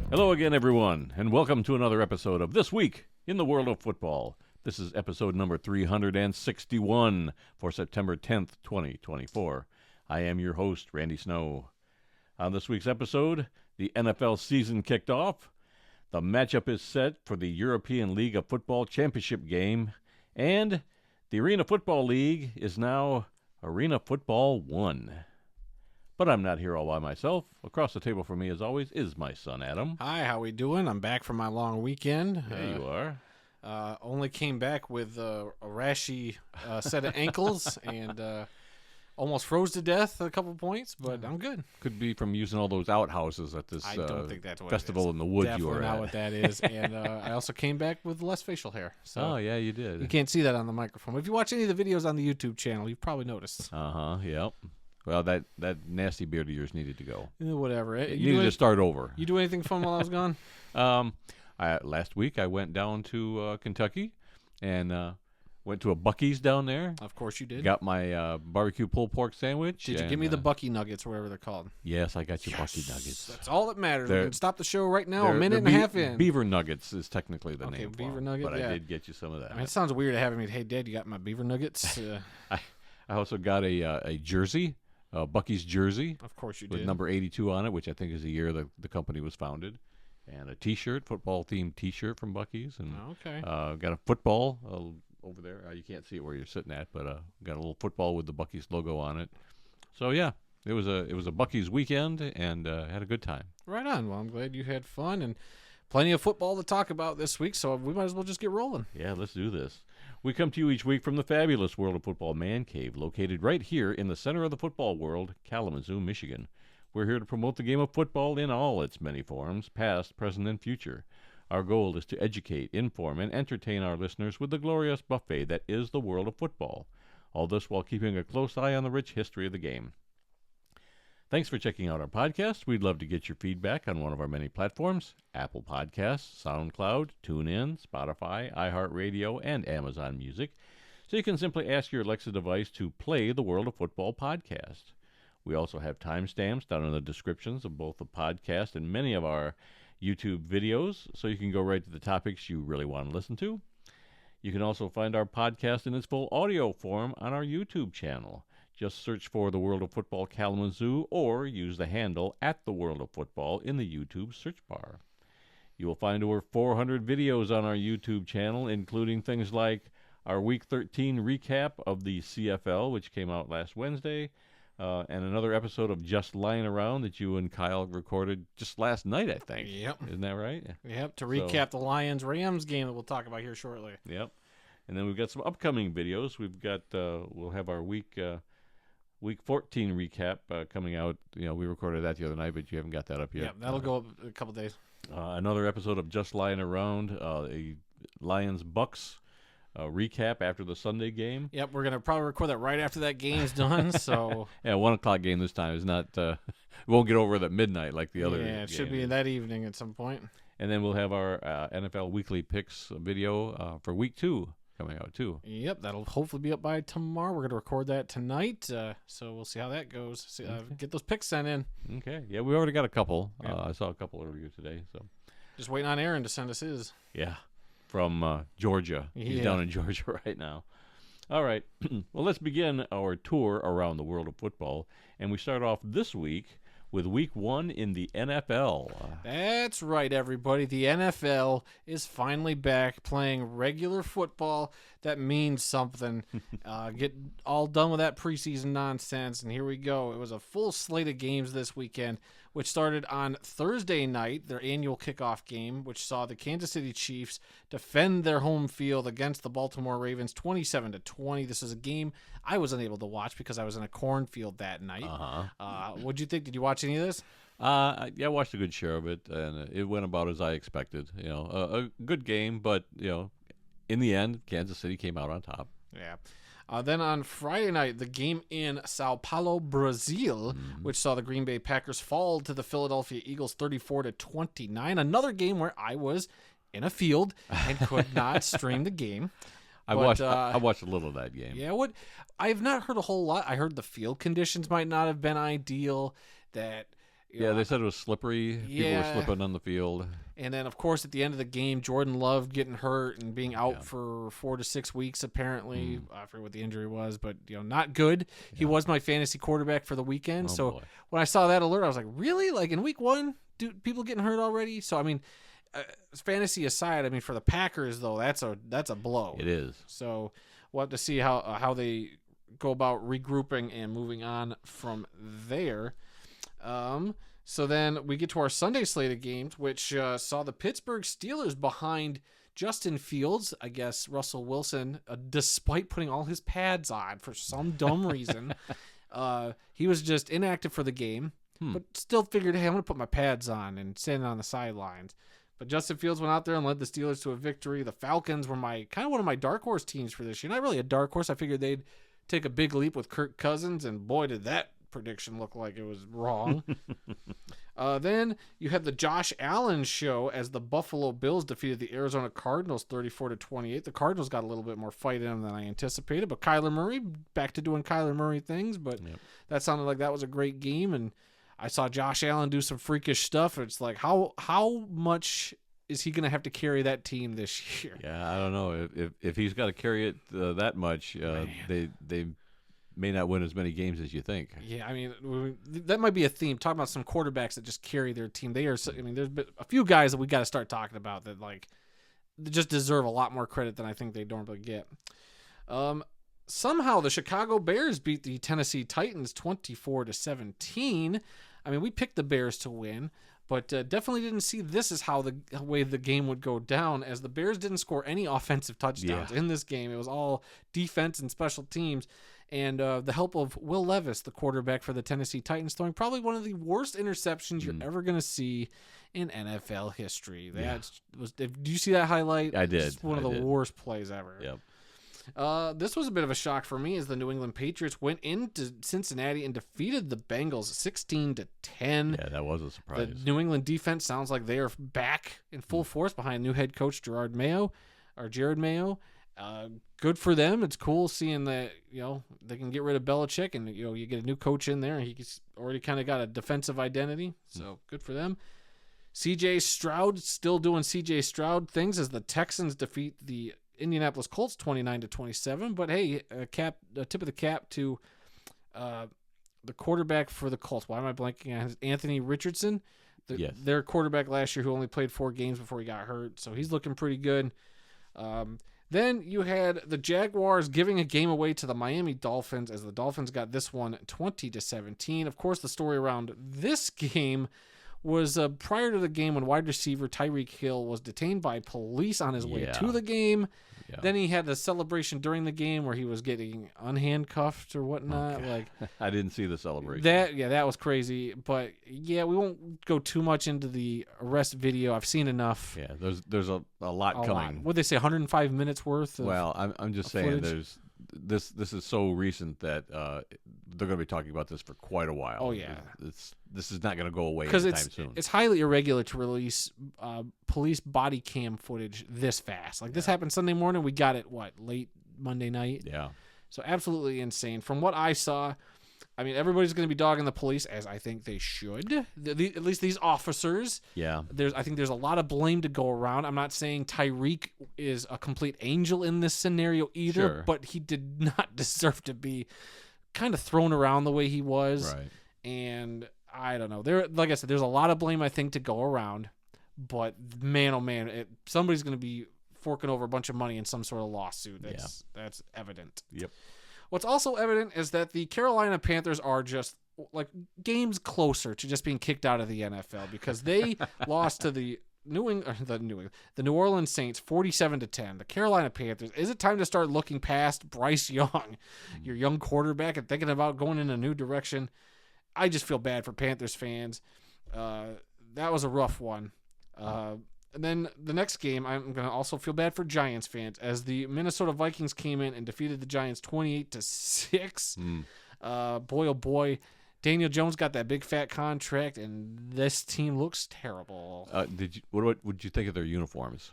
Hello again, everyone, and welcome to another episode of This Week in the World of Football. This is episode number 361 for September 10th, 2024. I am your host, Randy Snow. On this week's episode, the NFL season kicked off, the matchup is set for the European League of Football Championship game, and the Arena Football League is now Arena Football 1. But I'm not here all by myself. Across the table from me, as always, is my son, Adam. Hi, how we doing? I'm back from my long weekend. There you are. Only came back with a rashy set of ankles and almost froze to death at a couple points, but I'm good. Could be from using all those outhouses at this I don't think that's what festival it is. in the woods Definitely you were not at. what that is. And I also came back with less facial hair. So Oh, yeah, you did. you can't see that on the microphone. If you watch any of the videos on the YouTube channel, you've probably noticed. Uh-huh, yep. Well, that nasty beard of yours needed to go. Whatever. It needed to start over. You do anything fun while I was gone? Last week I went down to Kentucky and went to a Buc-ee's down there. Of course you did. Got my barbecue pulled pork sandwich. Did you give me the Bucky Nuggets, or whatever they're called? Yes, I got your Bucky Nuggets. That's all that matters. We can stop the show right now. A They're minute and a half in. Beaver Nuggets is technically the name. Beaver for them, Nugget, but yeah. I did get you some of that. I mean, it sounds weird having me. Hey, Dad, you got my beaver nuggets? I also got a jersey, Buc-ee's jersey. Of course you with did. number 82 on it, which I think is the year the company was founded. And a T-shirt, football-themed T-shirt from Buc-ee's. And Okay. got a football over there. You can't see it where you're sitting at, but got a little football with the Buc-ee's logo on it. So, yeah, it was a Buc-ee's weekend, and had a good time. Right on. Well, I'm glad you had fun and plenty of football to talk about this week, so we might as well just get rolling. Yeah, let's do this. We come to you each week from the fabulous World of Football Man Cave, located right here in the center of the football world, Kalamazoo, Michigan. We're here to promote the game of football in all its many forms, past, present, and future. Our goal is to educate, inform, and entertain our listeners with the glorious buffet that is the world of football. All this while keeping a close eye on the rich history of the game. Thanks for checking out our podcast. We'd love to get your feedback on one of our many platforms: Apple Podcasts, SoundCloud, TuneIn, Spotify, iHeartRadio, and Amazon Music. So you can simply ask your Alexa device to play the World of Football podcast. We also have timestamps down in the descriptions of both the podcast and many of our YouTube videos, so you can go right to the topics you really want to listen to. You can also find our podcast in its full audio form on our YouTube channel. Just search for The World of Football Kalamazoo or use the handle @The World of Football in the YouTube search bar. You will find over 400 videos on our YouTube channel, including things like our Week 13 recap of the CFL, which came out last Wednesday, and another episode of Just Lying Around that you and Kyle recorded just last night, I think. Yep. Isn't that right? Yep, to recap the Lions-Rams game that we'll talk about here shortly. Yep. And then we've got some upcoming videos. We've got, we'll have our Week 14 recap coming out. You know, we recorded that the other night, but you haven't got that up yet. Yeah, that'll go up in a couple days. Another episode of Just Lying Around, a Lions-Bucks recap after the Sunday game. Yep, we're going to probably record that right after that game's done, so... Yeah, 1 o'clock game this time is not, we won't get over it at midnight like the other Yeah, it should be that evening at some point. And then we'll have our NFL Weekly Picks video for Week 2 coming out, too. Yep, that'll hopefully be up by tomorrow. We're going to record that tonight, so we'll see how that goes. Get those picks sent in. Okay. Yeah, we already got a couple. Yep. I saw a couple earlier today. So Just waiting on Aaron to send us his. yeah, from Georgia. He's down in Georgia right now. All right. Well, let's begin our tour around the world of football. And we start off this week with Week 1 in the NFL. That's right, everybody. The NFL is finally back playing regular football. That means something. Get all done with that preseason nonsense, and here we go. It was a full slate of games this weekend, which started on Thursday night, their annual kickoff game, which saw the Kansas City Chiefs defend their home field against the Baltimore Ravens 27-20. This is a game I was unable to watch because I was in a cornfield that night. What'd you think? Did you watch any of this? Yeah, I watched a good share of it, and it went about as I expected. You know, a good game, but, you know, in the end, Kansas City came out on top. Yeah. Then on Friday night, the game in Sao Paulo, Brazil, which saw the Green Bay Packers fall to the Philadelphia Eagles 34-29. Another game where I was in a field and could not stream the game. I watched a little of that game. Yeah, I have not heard a whole lot. I heard the field conditions might not have been ideal, that Yeah, they said it was slippery. People were slipping on the field. And then, of course, at the end of the game, Jordan Love getting hurt and being out for 4 to 6 weeks, apparently. I forget what the injury was, but, not good. Yeah. He was my fantasy quarterback for the weekend. So when I saw that alert, I was like, really? Like in week 1, people getting hurt already? So, I mean, fantasy aside, I mean, for the Packers, though, that's a blow. It is. So we'll have to see how they go about regrouping and moving on from there. So then we get to our Sunday slate of games, which saw the Pittsburgh Steelers behind Justin Fields. I guess Russell Wilson, despite putting all his pads on for some dumb reason, he was just inactive for the game, but still figured, hey, I'm going to put my pads on and stand on the sidelines. But Justin Fields went out there and led the Steelers to a victory. The Falcons were kind of one of my dark horse teams for this year. Not really a dark horse. I figured they'd take a big leap with Kirk Cousins, and boy, did that prediction look like it was wrong. Then you had the Josh Allen show as the Buffalo Bills defeated the Arizona Cardinals 34-28. The Cardinals got a little bit more fight in them than I anticipated, but Kyler Murray back to doing Kyler Murray things. But that sounded like that was a great game, and I saw Josh Allen do some freakish stuff. It's like how much is he going to have to carry that team this year? Yeah, I don't know if he's got to carry it that much. They may not win as many games as you think. Yeah, I mean, that might be a theme. Talking about some quarterbacks that just carry their team. There's been a few guys that we got to start talking about that they just deserve a lot more credit than I think they normally get. Somehow the Chicago Bears beat the Tennessee Titans 24-17. I mean, we picked the Bears to win, but definitely didn't see this as how the way the game would go down, as the Bears didn't score any offensive touchdowns in this game. It was all defense and special teams. And the help of Will Levis, the quarterback for the Tennessee Titans, throwing probably one of the worst interceptions you're ever going to see in NFL history. Did you see that highlight? I did. It's one of the worst plays ever. Yep. This was a bit of a shock for me, as the New England Patriots went into Cincinnati and defeated the Bengals 16-10. Yeah, that was a surprise. The New England defense sounds like they are back in full force behind new head coach Jared Mayo. Good for them. It's cool seeing that, they can get rid of Belichick and, you get a new coach in there. He's already kind of got a defensive identity. So good for them. CJ Stroud still doing CJ Stroud things as the Texans defeat the Indianapolis Colts 29-27. But hey, a tip of the cap to the quarterback for the Colts. Why am I blanking on his? Anthony Richardson, their quarterback last year, who only played 4 games before he got hurt. So he's looking pretty good. Then you had the Jaguars giving a game away to the Miami Dolphins, as the Dolphins got this one 20-17. Of course, the story around this game was prior to the game when wide receiver Tyreek Hill was detained by police on his way to the game. Yeah. Then he had the celebration during the game where he was getting unhandcuffed or whatnot. Okay. I didn't see the celebration. That was crazy. But we won't go too much into the arrest video. I've seen enough. Yeah, there's a lot coming. What'd they say? 105 minutes worth. I'm just saying footage? This is so recent that they're going to be talking about this for quite a while. Oh yeah, this is not going to go away anytime soon. It's highly irregular to release police body cam footage this fast. This happened Sunday morning. We got it late Monday night. Yeah. So absolutely insane. From what I saw, I mean, everybody's going to be dogging the police, as I think they should. At least these officers. Yeah. I think there's a lot of blame to go around. I'm not saying Tyreek is a complete angel in this scenario either, but he did not deserve to be kind of thrown around the way he was. Right. And I don't know. Like I said, there's a lot of blame, I think, to go around. But man, oh man, somebody's going to be forking over a bunch of money in some sort of lawsuit. That's evident. Yep. What's also evident is that the Carolina Panthers are just games closer to just being kicked out of the NFL, because they lost to the New Orleans Saints 47-10. The Carolina Panthers. Is it time to start looking past Bryce Young, your young quarterback, and thinking about going in a new direction? I just feel bad for Panthers fans. That was a rough one. And then the next game, I'm going to also feel bad for Giants fans, as the Minnesota Vikings came in and defeated the Giants 28-6. Boy, oh boy. Daniel Jones got that big fat contract, and this team looks terrible. What would you think of their uniforms?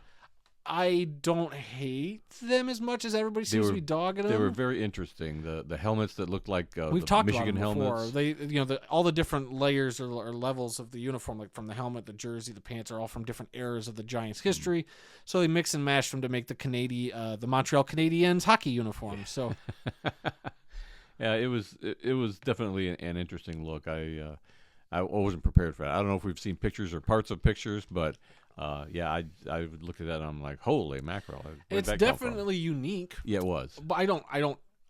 I don't hate them as much as everybody seems to be dogging them. They were very interesting. The helmets that looked like We've the talked Michigan about them before. helmets. They, all the different layers or levels of the uniform, like from the helmet, the jersey, the pants, are all from different eras of the Giants' history. So they mix and match them to make the Montreal Canadiens hockey uniform. So, yeah, it was definitely an interesting look. I wasn't prepared for that. I don't know if we've seen pictures or parts of pictures, but. I looked at that and I'm like, holy mackerel! It's definitely unique. Yeah, it was. But I don't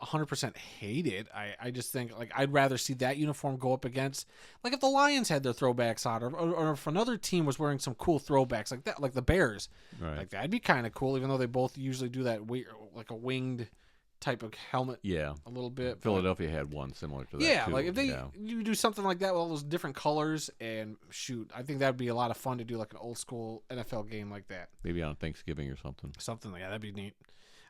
100% hate it. I just think like I'd rather see that uniform go up against like if the Lions had their throwbacks on, or if another team was wearing some cool throwbacks like that, like the Bears. Right. Like that'd be kind of cool, even though they both usually do that like a winged type of helmet. Yeah, a little bit. Philadelphia had one similar to that. Yeah, too. like if you do something like that with all those different colors, and shoot, I think that'd be a lot of fun to do like an old school NFL game like that. Maybe on Thanksgiving or something. Something like that. That'd be neat.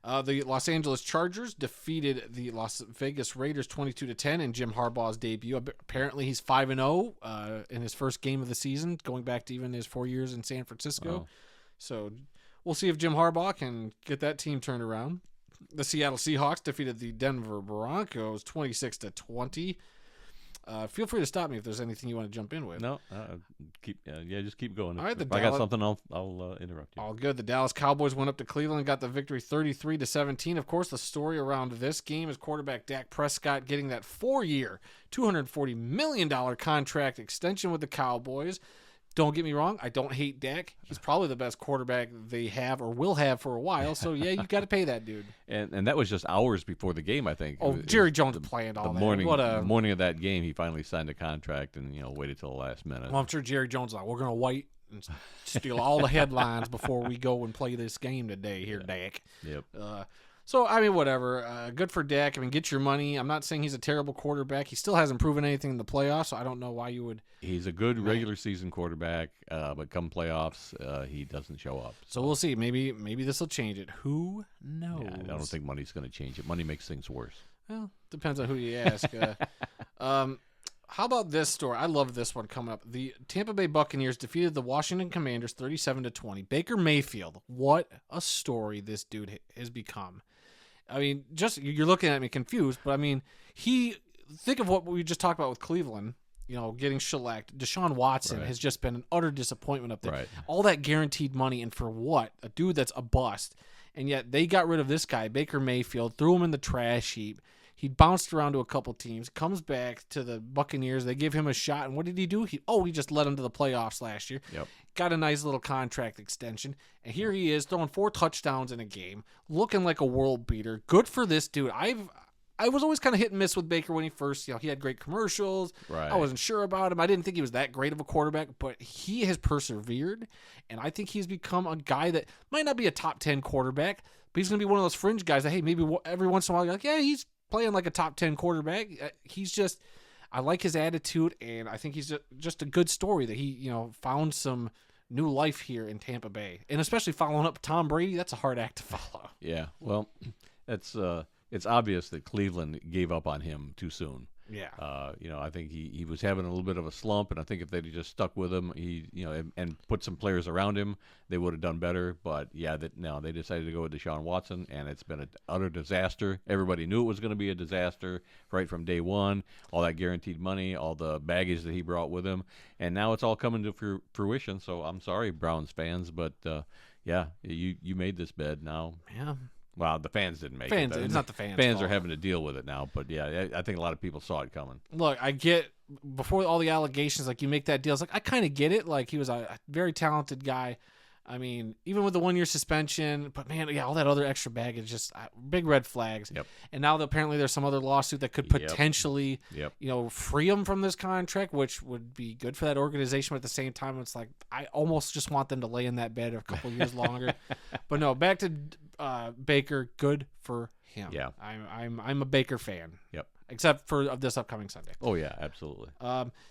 The Los Angeles Chargers defeated the Las Vegas Raiders 22-10 in Jim Harbaugh's debut. Apparently, he's 5-0 in his first game of the season, going back to even his 4 years in San Francisco. Oh. So we'll see if Jim Harbaugh can get that team turned around. The Seattle Seahawks defeated the Denver Broncos 26-20. Feel free to stop me if there's anything you want to jump in with. No, just keep going. All right, if I got something, I'll interrupt you. All good. The Dallas Cowboys went up to Cleveland and got the victory 33-17. Of course, the story around this game is quarterback Dak Prescott getting that 4-year, $240 million contract extension with the Cowboys. Don't get me wrong, I don't hate Dak. He's probably the best quarterback they have or will have for a while. So yeah, you got to pay that dude. And that was just hours before the game, I think. Oh, Jerry Jones planned all that. The morning of that game, he finally signed a contract and waited till the last minute. Well, I'm sure Jerry Jones was like, we're gonna wait and steal all the headlines before we go and play this game today, here, Dak. Yep. So, I mean, whatever. Good for Dak. I mean, get your money. I'm not saying he's a terrible quarterback. He still hasn't proven anything in the playoffs, so I don't know why you would. He's a good regular season quarterback, but come playoffs, he doesn't show up. So we'll see. Maybe this will change it. Who knows? Yeah, I don't think money's going to change it. Money makes things worse. Well, depends on who you ask. How about this story? I love this one coming up. The Tampa Bay Buccaneers defeated the Washington Commanders 37-20. Baker Mayfield. What a story this dude has become. I mean, just you're looking at me confused, but I mean, think of what we just talked about with Cleveland, getting shellacked. Deshaun Watson has just been an utter disappointment up there. Right. All that guaranteed money, and for what? A dude that's a bust. And yet they got rid of this guy, Baker Mayfield, threw him in the trash heap. He bounced around to a couple teams, comes back to the Buccaneers. They give him a shot, and what did he do? He just led them to the playoffs last year. Yep. Got a nice little contract extension, and here he is throwing 4 touchdowns in a game, looking like a world beater. Good for this dude. I was always kind of hit and miss with Baker when he first, he had great commercials. Right. I wasn't sure about him. I didn't think he was that great of a quarterback, but he has persevered, and I think he's become a guy that might not be a top 10 quarterback, but he's going to be one of those fringe guys that, hey, maybe every once in a while you're like, yeah, he's playing like a top 10 quarterback. I like his attitude, and I think he's just a good story that he, found some new life here in Tampa Bay. And especially following up Tom Brady, that's a hard act to follow. Yeah, well, it's obvious that Cleveland gave up on him too soon. Yeah. I think he was having a little bit of a slump, and I think if they'd just stuck with him, and put some players around him, they would have done better. But yeah, they decided to go with Deshaun Watson, and it's been an utter disaster. Everybody knew it was going to be a disaster right from day one. All that guaranteed money, all the baggage that he brought with him, and now it's all coming to fruition. So I'm sorry, Browns fans, but you made this bed now. Yeah. Well, the fans didn't make it. It's not the fans. Fans are having to deal with it now, but yeah, I think a lot of people saw it coming. Look, I get before all the allegations, like you make that deal. It's like I kind of get it. Like he was a very talented guy. I mean, even with the 1-year suspension, but man, yeah, all that other extra baggage, just big red flags. Yep. And now that apparently there's some other lawsuit that could potentially, free him from this contract, which would be good for that organization. But at the same time, it's like I almost just want them to lay in that bed a couple years longer. But no, back to Baker. Good for him. Yeah. I'm a Baker fan. Yep. Except for this upcoming Sunday. Oh, yeah, absolutely.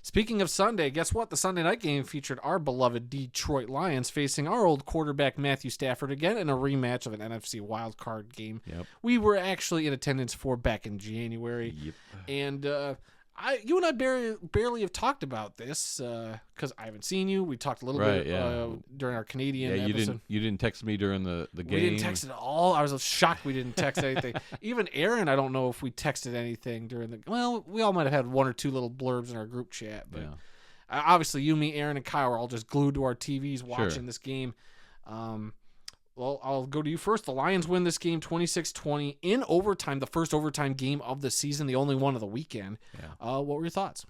Speaking of Sunday, guess what? The Sunday night game featured our beloved Detroit Lions facing our old quarterback Matthew Stafford again in a rematch of an NFC wildcard game. Yep. We were actually in attendance for back in January. Yep. And You and I barely have talked about this because I haven't seen you. We talked a little bit during our Canadian episode. You didn't text me during the game. We didn't text at all. I was shocked we didn't text anything. Even Aaron, I don't know if we texted anything during the. Well, we all might have had one or two little blurbs in our group chat, but obviously you, me, Aaron, and Kyle were all just glued to our TVs watching this game. Well, I'll go to you first. The Lions win this game 26-20 in overtime, the first overtime game of the season, the only one of the weekend. Yeah. What were your thoughts?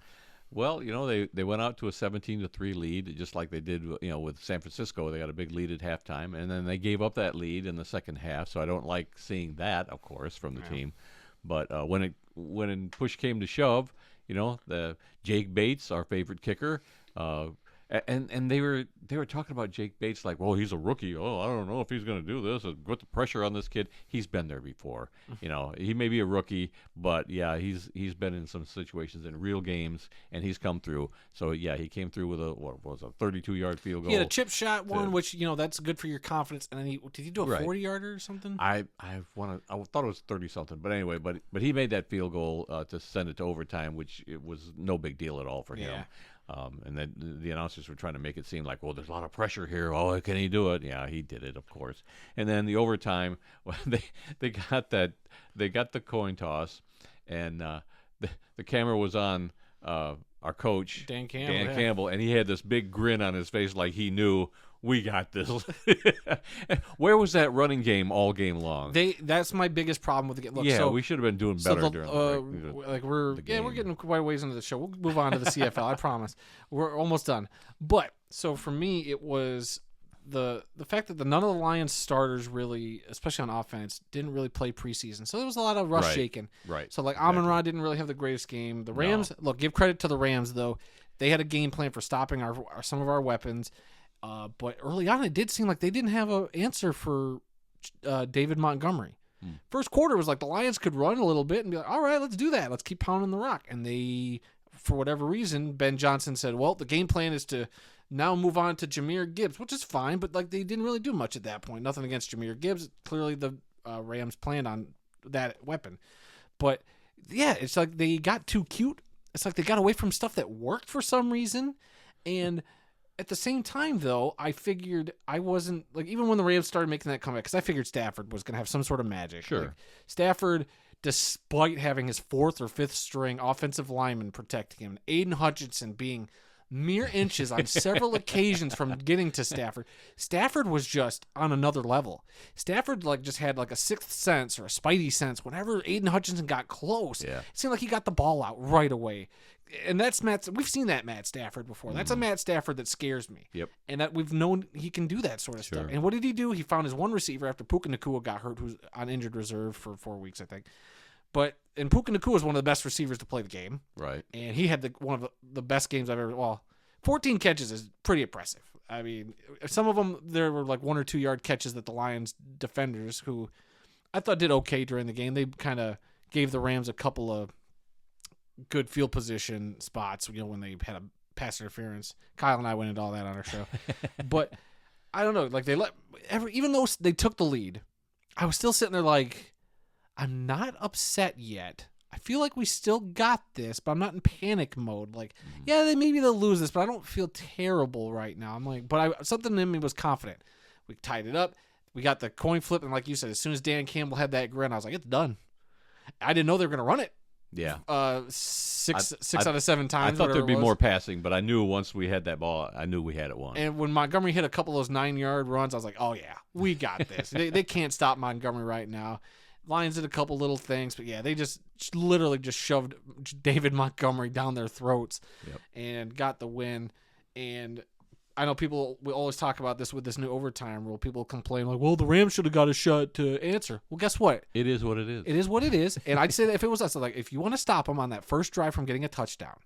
Well, they went out to a 17-3 lead, just like they did, with San Francisco. They got a big lead at halftime, and then they gave up that lead in the second half. So I don't like seeing that, of course, from the team. But when push came to shove, the Jake Bates, our favorite kicker, and they were talking about Jake Bates like, well, he's a rookie. Oh, I don't know if he's going to do this. Put the pressure on this kid. He's been there before. He may be a rookie, but yeah, he's been in some situations in real games, and he's come through. So yeah, he came through with a 32-yard field goal. He had a chip shot one, which that's good for your confidence. And then did he do a 40-yarder or something? I thought it was 30 something, but anyway, but he made that field goal to send it to overtime, which it was no big deal at all for him. And then the announcers were trying to make it seem like, well, there's a lot of pressure here. Oh, can he do it? Yeah, he did it, of course. And then the overtime, they got the coin toss, and the camera was on our coach Dan Campbell, Campbell, and he had this big grin on his face, like he knew we got this. Where was that running game all game long? That's my biggest problem with the game. Look, we should have been doing better during the break. We're getting quite a ways into the show. We'll move on to the CFL. I promise. We're almost done. But so for me, it was the fact that none of the Lions starters really, especially on offense, didn't really play preseason. So there was a lot of rust shaking. Right. So Amon-Ra didn't really have the greatest game. The Rams, give credit to the Rams though. They had a game plan for stopping some of our weapons. But early on, it did seem like they didn't have an answer for David Montgomery. First quarter was like the Lions could run a little bit and be like, all right, let's do that. Let's keep pounding the rock. And they, for whatever reason, Ben Johnson said, well, the game plan is to now move on to Jahmyr Gibbs, which is fine, but they didn't really do much at that point. Nothing against Jahmyr Gibbs. Clearly the Rams planned on that weapon. But yeah, it's like they got too cute. It's like they got away from stuff that worked for some reason. And at the same time, though, I figured I wasn't even when the Rams started making that comeback, because I figured Stafford was going to have some sort of magic. Sure. Stafford, despite having his fourth or fifth string offensive lineman protecting him, Aiden Hutchinson being mere inches on several occasions from getting to Stafford. Stafford was just on another level. Stafford just had a sixth sense or a spidey sense. Whenever Aiden Hutchinson got close, it seemed like he got the ball out right away. And that's we've seen that Matt Stafford before. That's a Matt Stafford that scares me. Yep. And that we've known he can do that sort of stuff. And what did he do? He found his one receiver after Puka Nacua got hurt, who's on injured reserve for 4 weeks, I think. And Puka Nacua was one of the best receivers to play the game. Right. And he had one of the best games I've ever. Well, 14 catches is pretty impressive. I mean, some of them there were 1 or 2 yard catches that the Lions defenders, who I thought did okay during the game, they kind of gave the Rams a couple of good field position spots. When they had a pass interference. Kyle and I went into all that on our show, but I don't know. They even though they took the lead, I was still sitting there I'm not upset yet. I feel like we still got this, but I'm not in panic mode. Maybe they'll lose this, but I don't feel terrible right now. I'm something in me was confident. We tied it up. We got the coin flip, and like you said, as soon as Dan Campbell had that grin, I was like, it's done. I didn't know they were going to run it. Yeah. Six out of 7 times. I thought there'd be more passing, but I knew once we had that ball, I knew we had it won. And when Montgomery hit a couple of those 9-yard runs, I was like, oh, yeah, we got this. They can't stop Montgomery right now. Lions did a couple little things, but yeah, they just literally just shoved David Montgomery down their throats and got the win. And I know people will always talk about this with this new overtime rule. People complain well, the Rams should have got a shot to answer. Well, guess what? It is what it is. It is what it is. And I'd say that if it was us, if you want to stop them on that first drive from getting a touchdown,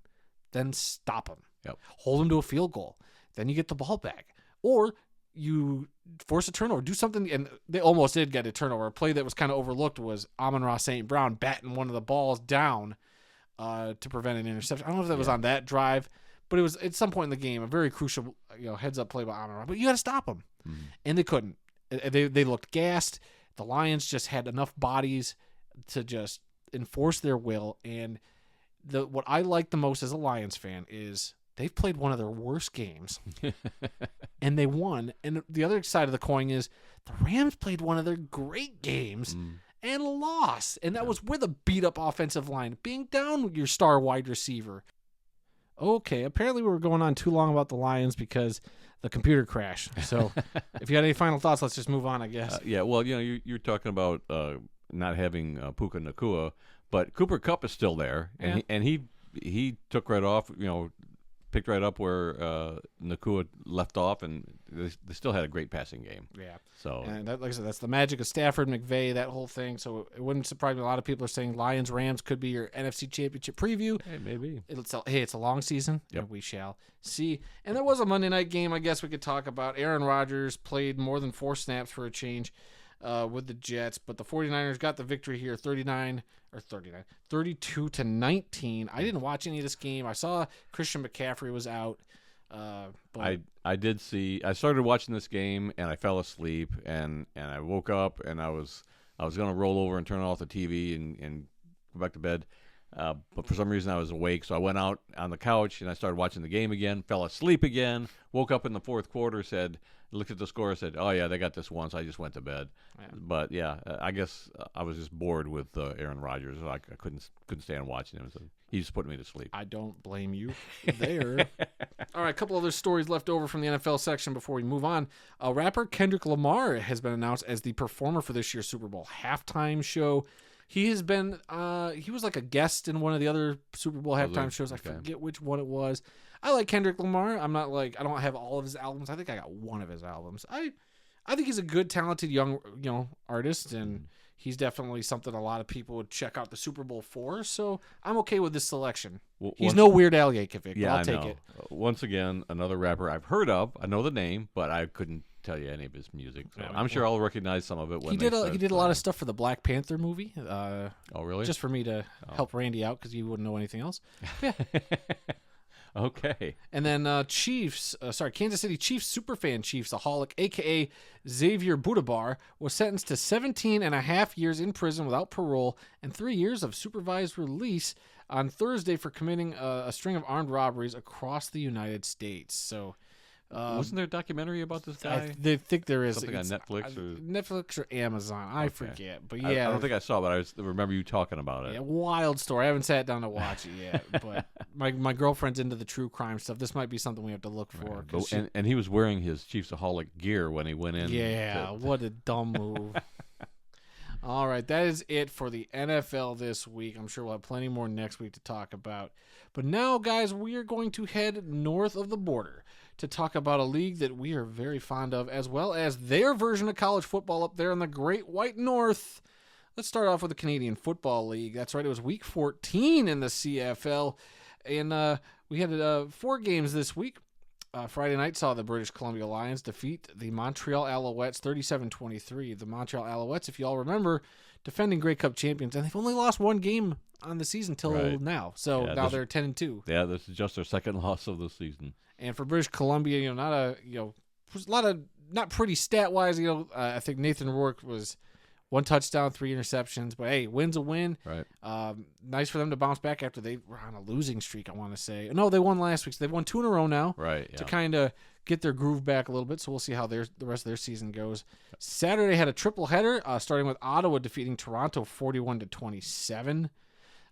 then stop them. Yep. Hold them to a field goal. Then you get the ball back. Or you force a turnover, do something, and they almost did get a turnover. A play that was kind of overlooked was Amon-Ra St. Brown batting one of the balls down to prevent an interception. I don't know if that was on that drive, but it was at some point in the game, a very crucial heads-up play by Amon-Ra. But you got to stop them, and they couldn't. They looked gassed. The Lions just had enough bodies to just enforce their will, and what I like the most as a Lions fan is they've played one of their worst games, and they won. And the other side of the coin is the Rams played one of their great games and lost. And that was with a beat-up offensive line, being down your star wide receiver. Okay, apparently we were going on too long about the Lions because the computer crashed. So if you got any final thoughts, let's just move on, I guess. Yeah, well, you're talking about not having Puka Nakua, but Cooper Kupp is still there, and he took right off, picked right up where Nakua left off, and they still had a great passing game. Yeah. So, and like I said, that's the magic of Stafford, McVay, that whole thing. So it wouldn't surprise me. A lot of people are saying Lions Rams could be your NFC Championship preview. Hey, maybe. It's a long season, Yep. and we shall see. And there was a Monday night game I guess we could talk about. Aaron Rodgers played more than 4 snaps for a change with the Jets, but the 49ers got the victory here, 32-19. I didn't watch any of this game. I saw Christian McCaffrey was out. But I did see. I started watching this game and I fell asleep, and I woke up and I was gonna roll over and turn off the TV and go back to bed, but for some reason I was awake, so I went out on the couch and I started watching the game again. Fell asleep again. Woke up in the fourth quarter. Looked at the score. Said, "Oh yeah, they got this one." So I just went to bed. Yeah. But yeah, I guess I was just bored with Aaron Rodgers. I couldn't stand watching him. So he just put me to sleep. I don't blame you there. All right, a couple other stories left over from the NFL section before we move on. Rapper Kendrick Lamar has been announced as the performer for this year's Super Bowl halftime show. He has been, he was like a guest in one of the other Super Bowl halftime shows. I forget which one it was. I like Kendrick Lamar. I don't have all of his albums. I think I got one of his albums. I think he's a good, talented young, artist, and he's definitely something a lot of people would check out the Super Bowl for. So I'm okay with this selection. Well, he's no Weird Al Yankovic, yeah, but I'll take it. Once again, another rapper I've heard of. I know the name, but I couldn't tell you any of his music. So I'm sure I'll recognize some of it. When He did a lot of stuff for the Black Panther movie. Oh, really? Just for me to help Randy out because you wouldn't know anything else. Yeah. Okay. And then Kansas City Chiefs superfan Chiefsaholic, a.k.a. Xavier Budabar, was sentenced to 17 and a half years in prison without parole and 3 years of supervised release on Thursday for committing a string of armed robberies across the United States. So, wasn't there a documentary about this guy? I think there is. Something on Netflix or Amazon. I forget. But yeah. I don't think I saw it, but I remember you talking about it. Yeah, wild story. I haven't sat down to watch it yet. But my girlfriend's into the true crime stuff. This might be something we have to look for. Right. And he was wearing his Chiefsaholic gear when he went in. Yeah, what a dumb move. All right, that is it for the NFL this week. I'm sure we'll have plenty more next week to talk about. But now, guys, we are going to head north of the border to talk about a league that we are very fond of, as well as their version of college football up there in the Great White North. Let's start off with the Canadian Football League. That's right, it was week 14 in the CFL, and we had 4 games this week. Friday night saw the British Columbia Lions defeat the Montreal Alouettes 37-23. The Montreal Alouettes, if you all remember, defending Grey Cup champions, and they've only lost 1 game on the season till now. So now they're 10-2. Yeah, this is just their second loss of the season. And for British Columbia, not a lot of not pretty stat wise. I think Nathan Rourke was 1 touchdown, 3 interceptions. But hey, win's a win. Right. Nice for them to bounce back after they were on a losing streak. I want to say no, they won last week. So they've won 2 in a row now. Right. Yeah. To kind of get their groove back a little bit. So we'll see how the rest of their season goes. Saturday had a triple header, starting with Ottawa defeating Toronto 41-27.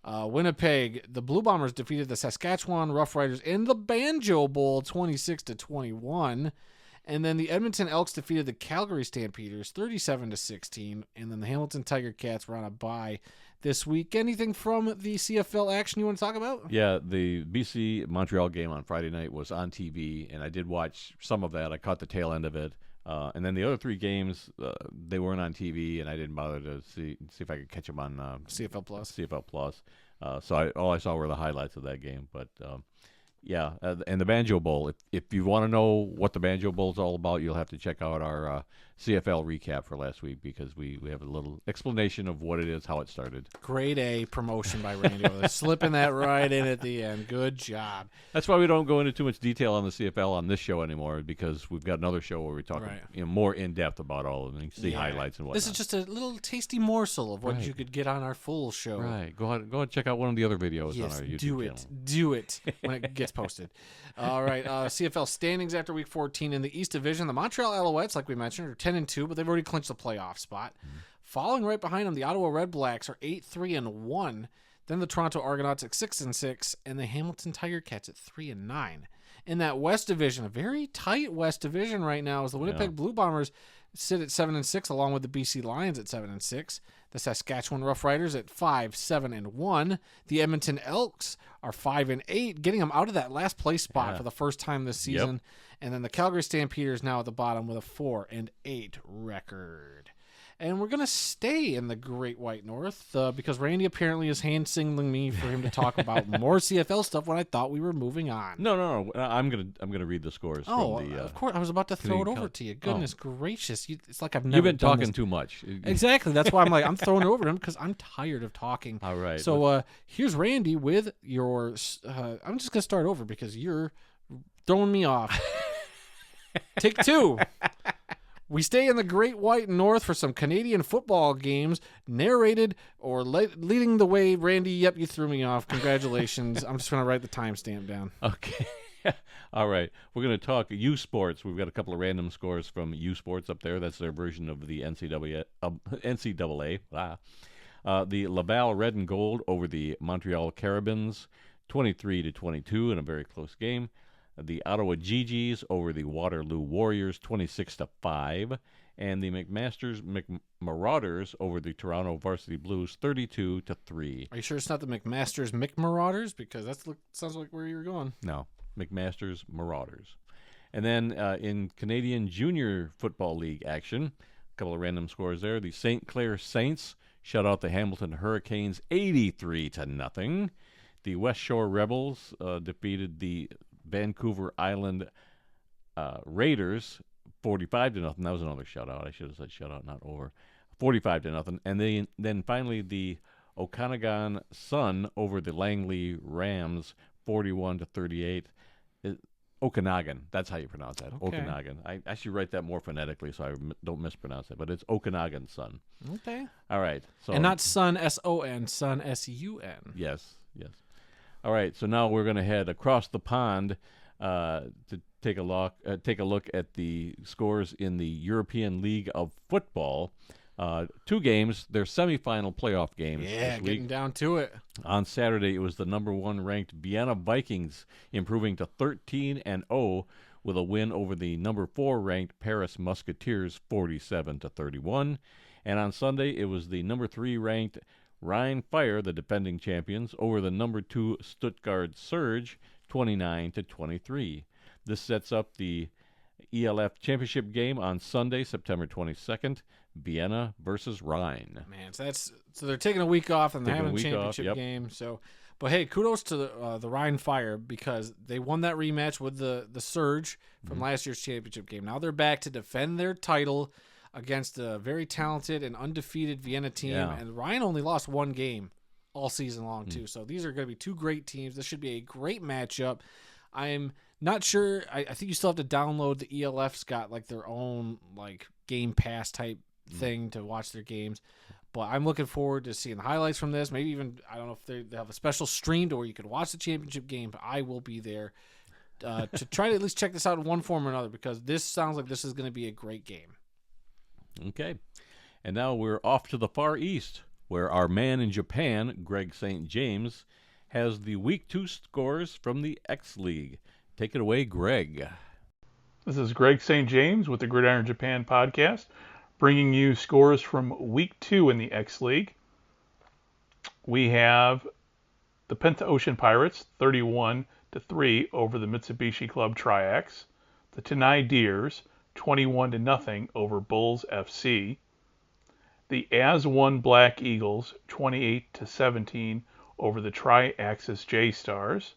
Winnipeg, the Blue Bombers defeated the Saskatchewan Roughriders in the Banjo Bowl 26-21. And then the Edmonton Elks defeated the Calgary Stampeders 37-16. And then the Hamilton Tiger Cats were on a bye this week. Anything from the CFL action you want to talk about? Yeah, the BC Montreal game on Friday night was on TV, and I did watch some of that. I caught the tail end of it. And then the other 3 games, they weren't on TV, and I didn't bother to see if I could catch them on CFL Plus. So all I saw were the highlights of that game. But Yeah, and the Banjo Bowl. If you want to know what the Banjo Bowl is all about, you'll have to check out our CFL recap for last week because we have a little explanation of what it is, how it started. Grade A promotion by Randy over there. Slipping that right in at the end. Good job. That's why we don't go into too much detail on the CFL on this show anymore because we've got another show where we talk more in depth about all of them and see highlights and whatnot. This is just a little tasty morsel of what you could get on our full show. Right. Go ahead and check out one of the other videos on our YouTube channel. Do it when it gets posted. All right. CFL standings after Week 14 in the East Division. The Montreal Alouettes, like we mentioned, are 10-2, but they've already clinched the playoff spot. Following right behind them, the Ottawa Red Blacks are 8-3-1. Then the Toronto Argonauts at 6-6, and the Hamilton Tiger Cats at 3-9. In that West Division, a very tight West Division right now, as the Winnipeg Blue Bombers sit at 7-6, along with the BC Lions at 7-6. The Saskatchewan Roughriders at 5-7-1. The Edmonton Elks are 5-8, getting them out of that last place spot for the first time this season. And then the Calgary Stampeders now at the bottom with a 4-8 record. And we're going to stay in the Great White North because Randy apparently is hand-singling me for him to talk about more CFL stuff when I thought we were moving on. No. I'm gonna read the scores. Oh, from the, of course. I was about to throw it over to you. Goodness gracious. It's like I've never You've been done talking this. too much. Exactly. That's why I'm throwing it over to him because I'm tired of talking. All right. So here's Randy with your I'm just going to start over because you're throwing me off. Take two. We stay in the Great White North for some Canadian football games, narrated or leading the way. Randy, yep, you threw me off. Congratulations. I'm just going to write the timestamp down. Okay. All right. We're going to talk USPORTS. We've got a couple of random scores from USPORTS up there. That's their version of the NCAA. The Laval Red and Gold over the Montreal Carabins, 23-22 in a very close game. The Ottawa GGs over the Waterloo Warriors, 26-5, and the McMasters Marauders over the Toronto Varsity Blues, 32-3. Are you sure it's not the McMasters Marauders? Because that sounds like where you were going. No, McMasters Marauders. And then in Canadian Junior Football League action, a couple of random scores there. The St. Clair Saints shut out the Hamilton Hurricanes, 83-0. The West Shore Rebels defeated the Vancouver Island Raiders, 45-0. That was another shutout. I should have said shutout, not over. 45-0. And then finally the Okanagan Sun over the Langley Rams, 41-38. Okanagan. That's how you pronounce that. Okay. Okanagan. I should write that more phonetically so I don't mispronounce it. But it's Okanagan Sun. Okay. All right. So and not Sun S-O-N, Sun S-U-N. Yes. All right, so now we're going to head across the pond to take a look at the scores in the European League of Football. 2 games, they're semifinal playoff games this week. Getting down to it. On Saturday, it was the number 1 ranked Vienna Vikings improving to 13-0 with a win over the number 4 ranked Paris Musketeers, 47-31. And on Sunday, it was the number 3 ranked Rhine Fire, the defending champions, over the number 2 Stuttgart Surge, 29-23. This sets up the ELF championship game on Sunday, September 22nd, Vienna versus Rhine. Man, so they're taking a week off and they're having a championship game. So, but hey, kudos to the Rhine Fire because they won that rematch with the Surge from last year's championship game. Now they're back to defend their title against a very talented and undefeated Vienna team. Yeah. And Ryan only lost 1 game all season long, too. So these are going to be 2 great teams. This should be a great matchup. I'm not sure. I think you still have to download the ELF's got like their own like Game Pass type thing to watch their games. But I'm looking forward to seeing the highlights from this. Maybe even, I don't know if they have a special stream to where you could watch the championship game, but I will be there to try to at least check this out in one form or another because this sounds like this is going to be a great game. Okay. And now we're off to the Far East, where our man in Japan, Greg St. James, has the Week 2 scores from the X League. Take it away, Greg. This is Greg St. James with the Gridiron Japan podcast, bringing you scores from Week 2 in the X League. We have the Penta Ocean Pirates, 31-3 over the Mitsubishi Club Triax. The Tenai Deers, 21-0 over Bulls FC. The As-1 Black Eagles, 28-17 over the Tri-Axis J-Stars.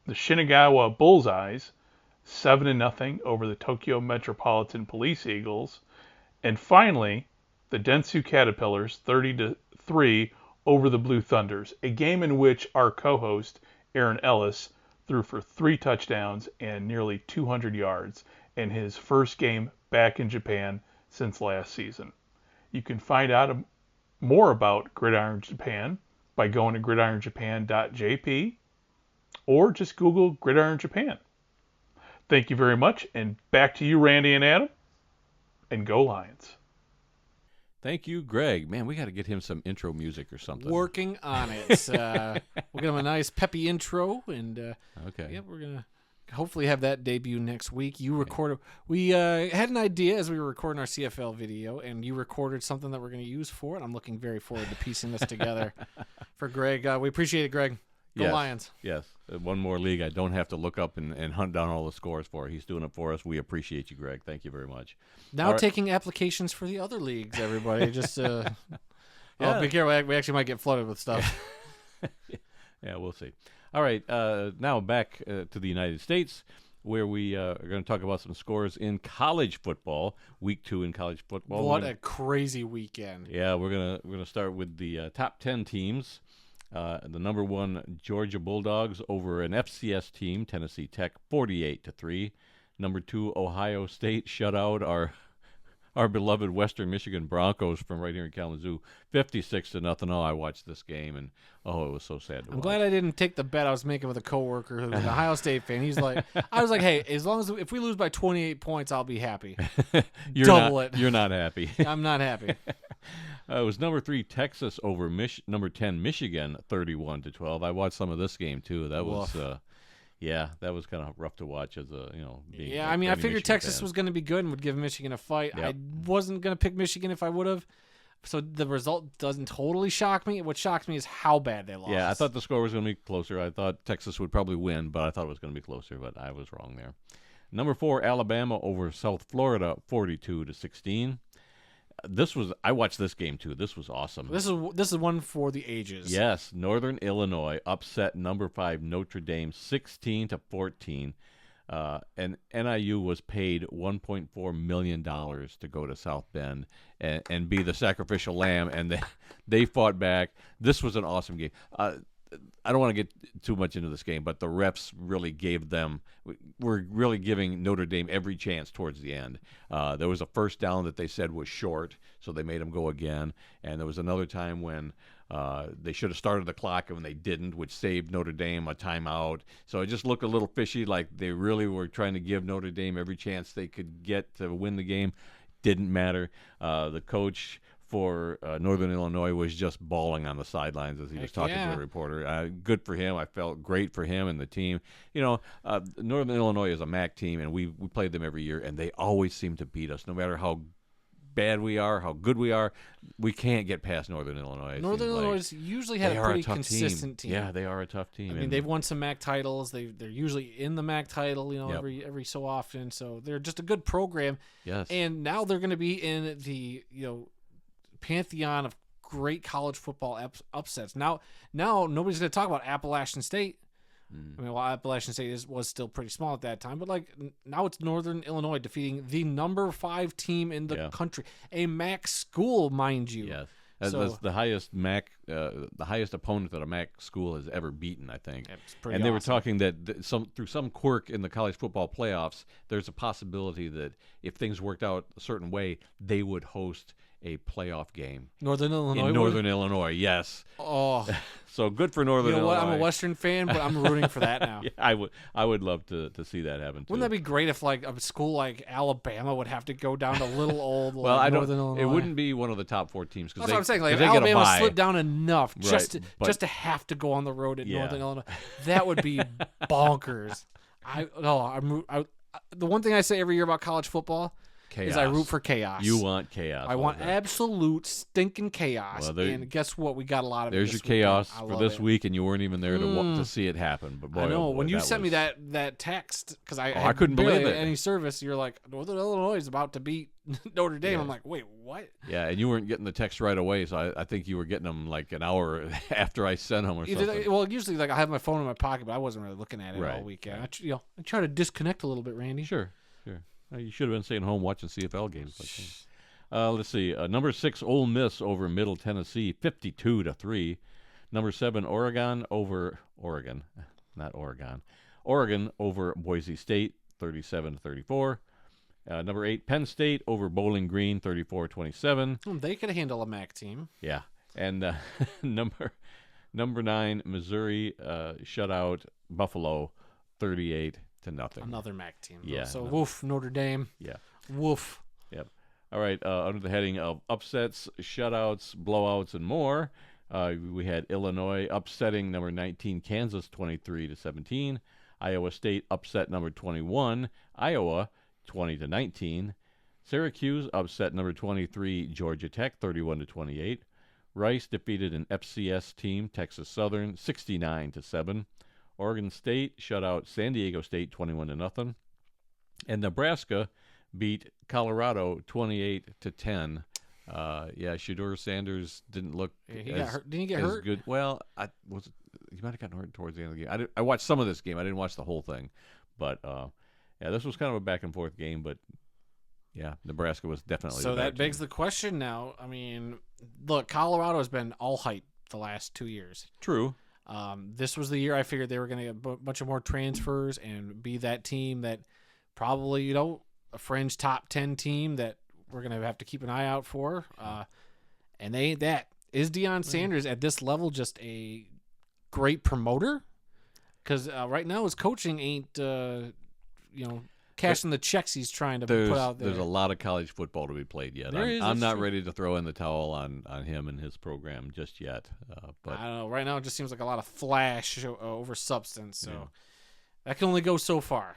The Shinagawa Bullseyes 7-0 over the Tokyo Metropolitan Police Eagles. And finally, the Dentsu Caterpillars 30-3 over the Blue Thunders, a game in which our co-host Aaron Ellis threw for 3 touchdowns and nearly 200 yards in his first game back in Japan since last season. You can find out more about Gridiron Japan by going to gridironjapan.jp or just Google Gridiron Japan. Thank you very much, and back to you, Randy and Adam, and go Lions. Thank you, Greg. Man, we got to get him some intro music or something. Working on it. We'll get him a nice peppy intro, and Okay. yeah, we're gonna hopefully have that debut next week. You recorded. We had an idea as we were recording our CFL video, and you recorded something that we're going to use for it. I'm looking very forward to piecing this together for Greg. We appreciate it, Greg. Go Yes. Lions. Yes. One more league I don't have to look up and hunt down all the scores for. He's doing it for us. We appreciate you, Greg. Thank you very much. Now All right. taking applications for the other leagues, everybody. Just Yeah. oh, be careful. We actually might get flooded with stuff. Yeah, we'll see. All right. Now back to the United States, where we are going to talk about some scores in college football. Week 2 in college football. What a crazy weekend. Yeah, we're gonna start with the top 10 teams. The number 1 Georgia Bulldogs over an FCS team, Tennessee Tech, 48-3. Number 2 Ohio State shut out our beloved Western Michigan Broncos from right here in Kalamazoo, 56-0. Oh, I watched this game and it was so sad to watch. I'm glad I didn't take the bet I was making with a coworker who's an Ohio State fan. He's like, I was like, hey, as long as if we lose by 28 points, I'll be happy. Double it. You're not happy. I'm not happy. It was number 3 Texas over number 10 Michigan, 31-12. I watched some of this game too. That was that was kind of rough to watch as a being Yeah, I mean, I figured Michigan Texas fan. was going to be good and would give Michigan a fight. Yep. I wasn't going to pick Michigan if I would have. So the result doesn't totally shock me. What shocks me is how bad they lost. Yeah, I thought the score was going to be closer. I thought Texas would probably win, but I thought it was going to be closer, but I was wrong there. Number 4 Alabama over South Florida, 42-16. I watched this game too. This was awesome. This is one for the ages. Yes, Northern Illinois upset number 5 Notre Dame 16-14. And NIU was paid $1.4 million to go to South Bend and be the sacrificial lamb, and they fought back. This was an awesome game. I don't want to get too much into this game, but the refs really were really giving Notre Dame every chance towards the end. There was a first down that they said was short, so they made them go again. And there was another time when they should have started the clock and they didn't, which saved Notre Dame a timeout. So it just looked a little fishy, like they really were trying to give Notre Dame every chance they could get to win the game. Didn't matter. The coach for Northern Illinois was just bawling on the sidelines as he was talking to a reporter. Good for him. I felt great for him and the team. Northern Illinois is a MAC team, and we played them every year, and they always seem to beat us. No matter how bad we are, how good we are, we can't get past Northern Illinois. Northern Illinois usually had a pretty consistent team. Yeah, they are a tough team. I mean, they've won some MAC titles. They're usually in the MAC title, Yep. every so often. So they're just a good program. Yes. And now they're going to be in the pantheon of great college football upsets. Now nobody's going to talk about Appalachian State. I mean, Appalachian State was still pretty small at that time, but now it's Northern Illinois defeating the number 5 team in the country, a MAC school, mind you. Yes. That's the highest MAC, the highest opponent that a MAC school has ever beaten, I think. It's pretty and they were awesome. talking that through some quirk in the college football playoffs, there's a possibility that if things worked out a certain way, they would host a playoff game Northern Illinois. in Northern Illinois. Yes. Oh, So good for Northern you know Illinois. what? I'm a Western fan, but I'm rooting for that now. Yeah, I would love to see that happen too. Wouldn't that be great if a school like Alabama would have to go down to little old well, I don't. Northern Illinois? It wouldn't be one of the top 4 teams That's what I'm saying. Like if they get a Alabama bye. slipped down enough just but- to have to go on the road at Yeah. Northern Illinois, that would be bonkers. The one thing I say every year about college football Chaos. is I root for chaos. You want chaos. I want that. absolute stinking chaos. Well, there- and guess what? We got a lot of it. There's your this weekend. chaos I for love this it. week, and you weren't even there to see it happen. But boy, I know. oh boy, when you that sent me was- that text, because I I couldn't believe barely it. any service, you're like, Northern Illinois is about to beat Notre Dame. Yeah. I'm like, wait, what? Yeah, and you weren't getting the text right away, so I think you were getting them like an hour after I sent them or something. Well, usually like I have my phone in my pocket, but I wasn't really looking at it Right, all weekend. I try to disconnect a little bit, Randy. Sure. You should have been staying home watching CFL games. Let's see. Number 6, Ole Miss over Middle Tennessee, 52-3. Number 7, Oregon over Oregon, not Oregon. Oregon over Boise State, 37-34. Number 8, Penn State over Bowling Green, 34-27. They could handle a MAC team. Yeah, and number 9, Missouri shut out Buffalo, 38-0. Another MAC team. Yeah, So no. woof, Notre Dame. Yeah. Woof. Yep. All right. Under the heading of upsets, shutouts, blowouts, and more, we had Illinois upsetting number 19 Kansas 23-17. Iowa State upset number 21 Iowa 20-19. Syracuse upset number 23 Georgia Tech 31-28. Rice defeated an FCS team Texas Southern 69-7. Oregon State shut out San Diego State 21-0. And Nebraska beat Colorado 28-10. Shedeur Sanders didn't look He got hurt. Didn't he get hurt? good. Well, he might have gotten hurt towards the end of the game. I watched some of this game. I didn't watch the whole thing, but this was kind of a back and forth game. But yeah, Nebraska was definitely. So the better that begs team. the question now. I mean, look, Colorado has been all hype the last 2 years. True. This was the year I figured they were going to get a bunch of more transfers and be that team that probably, a fringe top 10 team that we're going to have to keep an eye out for. And that is Deion Sanders at this level just a great promoter? Because right now his coaching ain't, cashing the checks he's trying to put out there. There's a lot of college football to be played yet. I'm not ready to throw in the towel on him and his program just yet. But I don't know. Right now it just seems like a lot of flash over substance. So that can only go so far.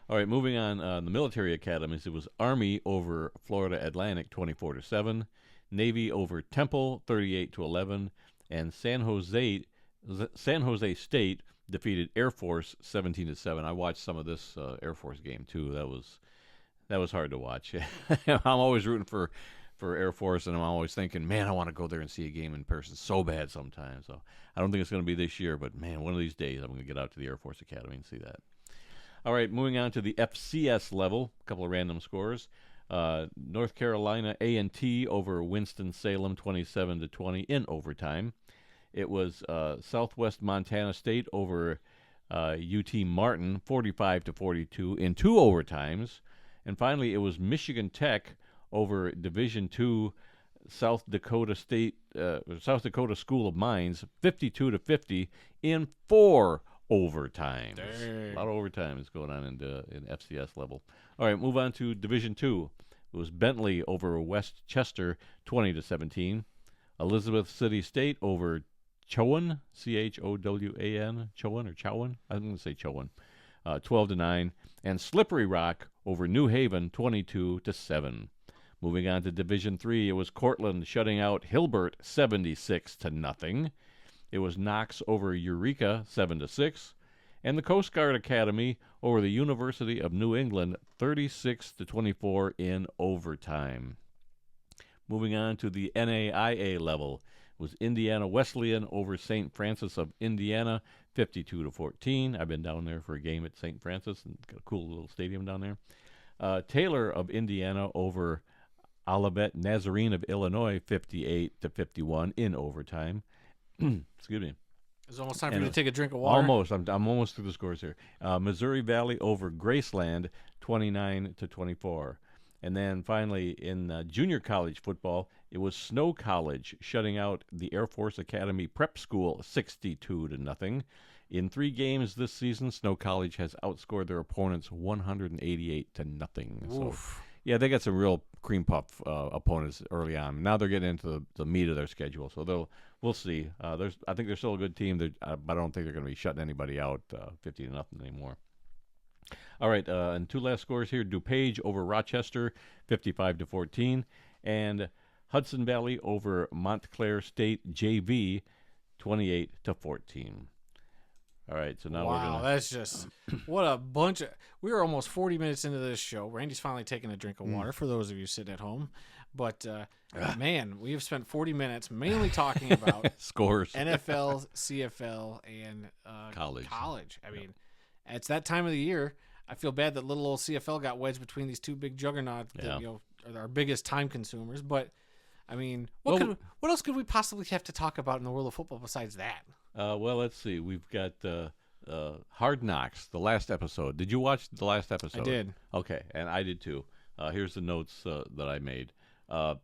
all right, moving on. The military academies. It was Army over Florida Atlantic 24-7, Navy over Temple 38-11, and San Jose State defeated Air Force 17-7. I watched some of this Air Force game too. That was hard to watch. I'm always rooting for Air Force, and I'm always thinking, man, I want to go there and see a game in person so bad sometimes. So I don't think it's going to be this year, but man, one of these days I'm going to get out to the Air Force Academy and see that. All right, moving on to the FCS level, a couple of random scores. North Carolina A&T over Winston-Salem 27-20 in overtime. It was Southwest Montana State over UT Martin 45-42 in 2 overtimes. And finally, it was Michigan Tech over Division II South Dakota School of Mines 52-50 in 4 overtimes. Dang. A lot of overtimes going on in FCS level. All right, move on to Division II. It was Bentley over West Chester 20-17. Elizabeth City State over Chowan, Chowan, Chowan or Chowan? I'm going to say Chowan, 12-9, and Slippery Rock over New Haven, 22-7. Moving on to Division III, it was Cortland shutting out Hilbert, 76-0. It was Knox over Eureka, 7-6, and the Coast Guard Academy over the University of New England, 36-24 in overtime. Moving on to the NAIA level. Was Indiana Wesleyan over St. Francis of Indiana, 52-14. I've been down there for a game at St. Francis and got a cool little stadium down there. Taylor of Indiana over Olivet Nazarene of Illinois, 58-51 in overtime. Excuse me. It's almost time for you to take a drink of water. Almost. I'm almost through the scores here. Missouri Valley over Graceland, 29-24. And then finally, in junior college football, it was Snow College shutting out the Air Force Academy Prep School 62-0. In 3 games this season, Snow College has outscored their opponents 188-0. So, yeah, they got some real cream puff opponents early on. Now they're getting into the meat of their schedule, so we'll see. I think they're still a good team, but I don't think they're going to be shutting anybody out 50-0 anymore. All right, and two last scores here: DuPage over Rochester, 55-14, and Hudson Valley over Montclair State JV, 28-14. All right, so now we're Wow, gonna. that's just what a bunch of. We were almost 40 minutes into this show. Randy's finally taking a drink of water for those of you sitting at home. But man, we have spent 40 minutes mainly talking about Scores. NFL, CFL, and College. I mean, it's that time of the year. I feel bad that little old CFL got wedged between these two big juggernauts that are our biggest time consumers. But I mean, what else could we possibly have to talk about in the world of football besides that? Well, let's see. We've got Hard Knocks, the last episode. Did you watch the last episode? I did. Okay, and I did too. Here's the notes that I made. The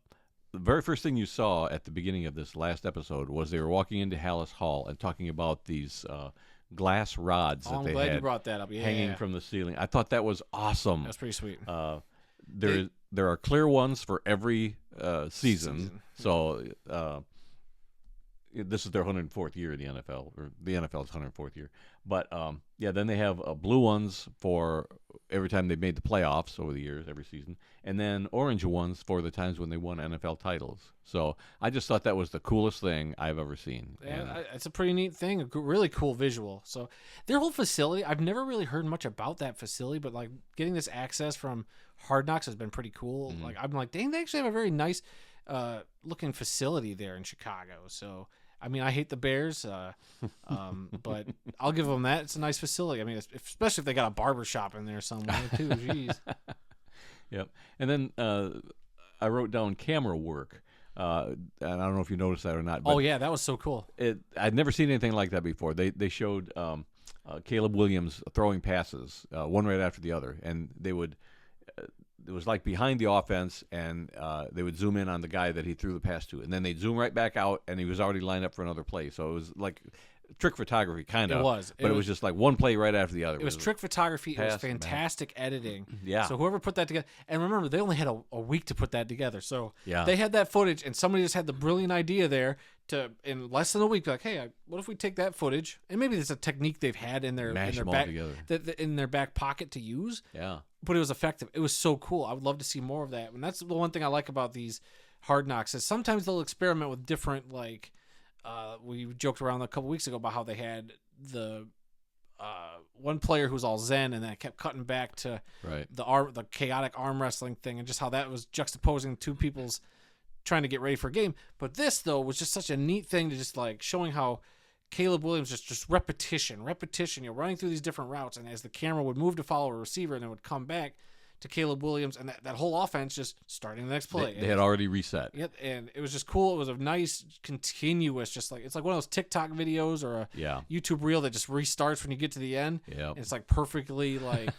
very first thing you saw at the beginning of this last episode was they were walking into Hallis Hall and talking about these glass rods that I'm they glad had you brought that up. Yeah, hanging from the ceiling. I thought that was awesome. That's pretty sweet. There are clear ones for every season. So this is their 104th year in the NFL, or the NFL's 104th year. But then they have blue ones for every time they've made the playoffs over the years, every season, and then orange ones for the times when they won NFL titles. So I just thought that was the coolest thing I've ever seen. Yeah, it's a pretty neat thing, really cool visual. So their whole facility, I've never really heard much about that facility, but like getting this access from Hard Knocks has been pretty cool. Mm-hmm. Like I'm like, dang, they actually have a very nice looking facility there in Chicago. So I mean, I hate the Bears, but I'll give them that. It's a nice facility. I mean, especially if they got a barber shop in there somewhere too. Jeez. Yep. And then I wrote down camera work. And I don't know if you noticed that or not. But yeah, that was so cool. I'd never seen anything like that before. They showed Caleb Williams throwing passes, one right after the other, and they would. It was like behind the offense, and they would zoom in on the guy that he threw the pass to, and then they'd zoom right back out, and he was already lined up for another play. So it was like trick photography, kind of. It was. But it was just like one play right after the other. It was trick photography. It was pass, fantastic editing. Yeah. So whoever put that together, and remember, they only had a week to put that together. So Yeah. they had that footage, and somebody just had the brilliant idea there to, in less than a week, be like, hey, what if we take that footage, and maybe there's a technique they've had in their Mash them all back together. in their back pocket to use. Yeah. But it was effective. It was so cool. I would love to see more of that. And that's the one thing I like about these Hard Knocks is sometimes they'll experiment with different, like, we joked around a couple weeks ago about how they had the one player who's all zen and then kept cutting back to the chaotic arm wrestling thing, and just how that was juxtaposing two people's trying to get ready for a game. But this, though, was just such a neat thing to just like showing how Caleb Williams just repetition, you're running through these different routes, and as the camera would move to follow a receiver and then would come back to Caleb Williams, and that whole offense just starting the next play. They had already reset. Yep, and it was just cool. It was a nice, continuous, just like, it's like one of those TikTok videos or a YouTube reel that just restarts when you get to the end. Yeah. It's like perfectly like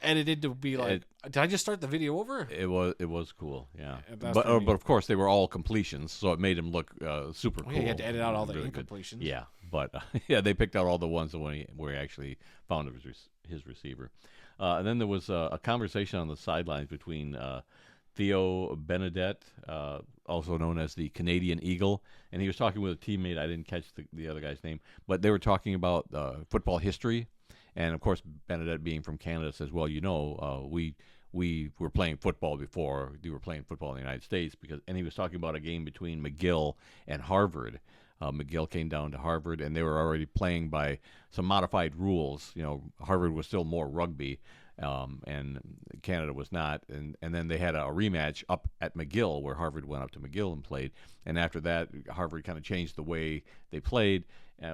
edited to be like, did I just start the video over? It was cool, yeah. But of course they were all completions, so it made him look super cool. You had to edit out all the really incompletions. Good. Yeah, but they picked out all the ones where he actually found his receiver. And then there was a conversation on the sidelines between Theo Benedette, also known as the Canadian Eagle, and he was talking with a teammate. I didn't catch the other guy's name, but they were talking about football history. And, of course, Benedette being from Canada says, well, we were playing football before you were playing football in the United States. And he was talking about a game between McGill and Harvard. McGill came down to Harvard, and they were already playing by some modified rules. Harvard was still more rugby, and Canada was not. And then they had a rematch up at McGill, where Harvard went up to McGill and played. And after that, Harvard kind of changed the way they played,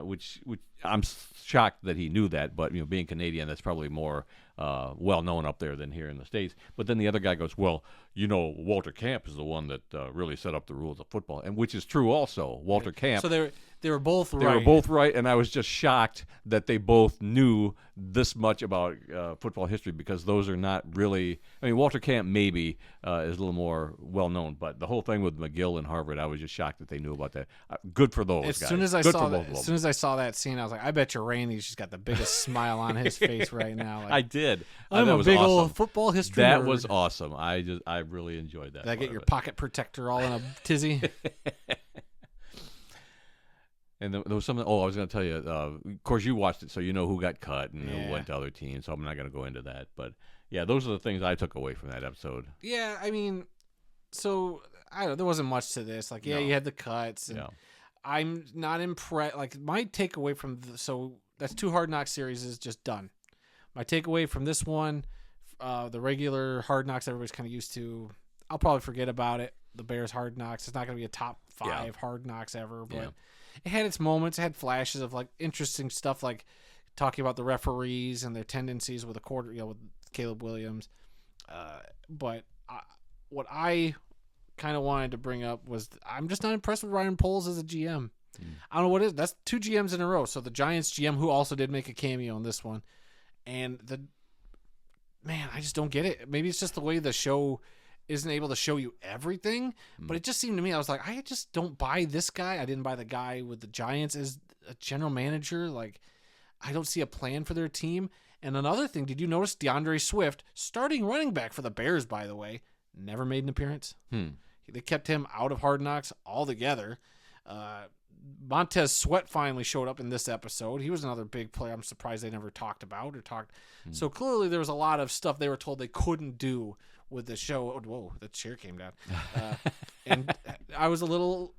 which I'm shocked that he knew that. But being Canadian, that's probably more well known up there than here in the States. But then the other guy goes, well, Walter Camp is the one that really set up the rules of football, and which is true also. Walter Camp. So they were both right. They were both right, and I was just shocked that they both knew this much about football history, because those are not really. I mean, Walter Camp maybe is a little more well known, but the whole thing with McGill and Harvard, I was just shocked that they knew about that. Good for those guys. As soon as I saw that scene, I was like, I bet you Randy's just got the biggest smile on his face right now. Like, I did. I'm a big old football history That nerd. was awesome. I really enjoyed that. Did I get your pocket protector all in a tizzy? And there was something. Oh, I was going to tell you. Of course, you watched it, so you know who got cut and Yeah. who went to other teams. So I'm not going to go into that. But yeah, those are the things I took away from that episode. Yeah, I mean, so I don't know. There wasn't much to this. Like, yeah, No. you had the cuts. And Yeah. I'm not impressed. Like, my takeaway from so that's 2 Hard Knocks series is just done. My takeaway from this one, the regular Hard Knocks everybody's kind of used to, I'll probably forget about it. The Bears Hard Knocks. It's not going to be a top 5 Hard Knocks ever, but it had its moments. It had flashes of like interesting stuff, like talking about the referees and their tendencies with with Caleb Williams. But what I kind of wanted to bring up was I'm just not impressed with Ryan Poles as a GM. I don't know what it is. That's 2 GMs in a row. So the Giants GM, who also did make a cameo in this one, and I just don't get it. Maybe it's just the way the show isn't able to show you everything, but it just seemed to me, I was like, I just don't buy this guy. I didn't buy the guy with the Giants as a general manager. Like, I don't see a plan for their team. And another thing, did you notice DeAndre Swift, starting running back for the Bears, by the way, never made an appearance? They kept him out of Hard Knocks altogether. Montez Sweat finally showed up in this episode. He was another big player I'm surprised they never talked about or talked. So clearly there was a lot of stuff they were told they couldn't do with the show. Oh, whoa, the chair came down. And I was a little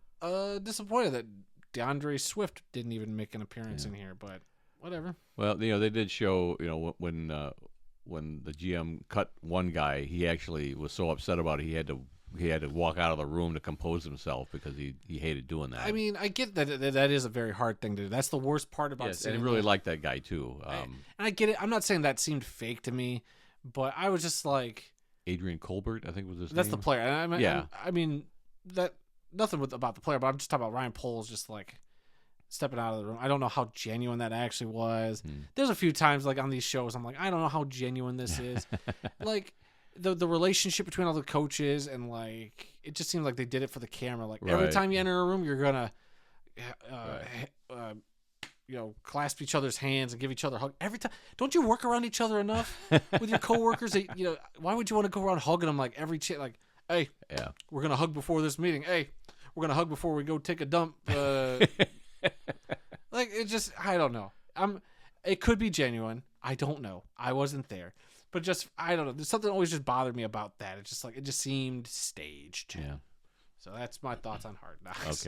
disappointed that DeAndre Swift didn't even make an appearance in here, but whatever. Well, they did show, when the GM cut one guy, he actually was so upset about it, he had to walk out of the room to compose himself because he hated doing that. I mean, I get that that is a very hard thing to do. That's the worst part about Yes, and sitting he really there. liked that guy too. And I get it. I'm not saying that seemed fake to me, but I was just like, Adrian Colbert, I think was his that's name. the player. And Yeah. I mean that nothing about the player, but I'm just talking about Ryan Poles just like stepping out of the room. I don't know how genuine that actually was. There's a few times like on these shows, I'm like, I don't know how genuine this is. Like the relationship between all the coaches and like it just seems like they did it for the camera. Like every Right. time you enter a room, you're gonna clasp each other's hands and give each other a hug. Every time, don't you work around each other enough with your coworkers? That, why would you want to go around hugging them like every like, hey, Yeah. we're gonna hug before this meeting. Hey, we're gonna hug before we go take a dump. Like it just, I don't know. It could be genuine. I don't know. I wasn't there, but just I don't know. There's something always just bothered me about that. It's just like it just seemed staged. Yeah. So that's my thoughts on Hard Knocks.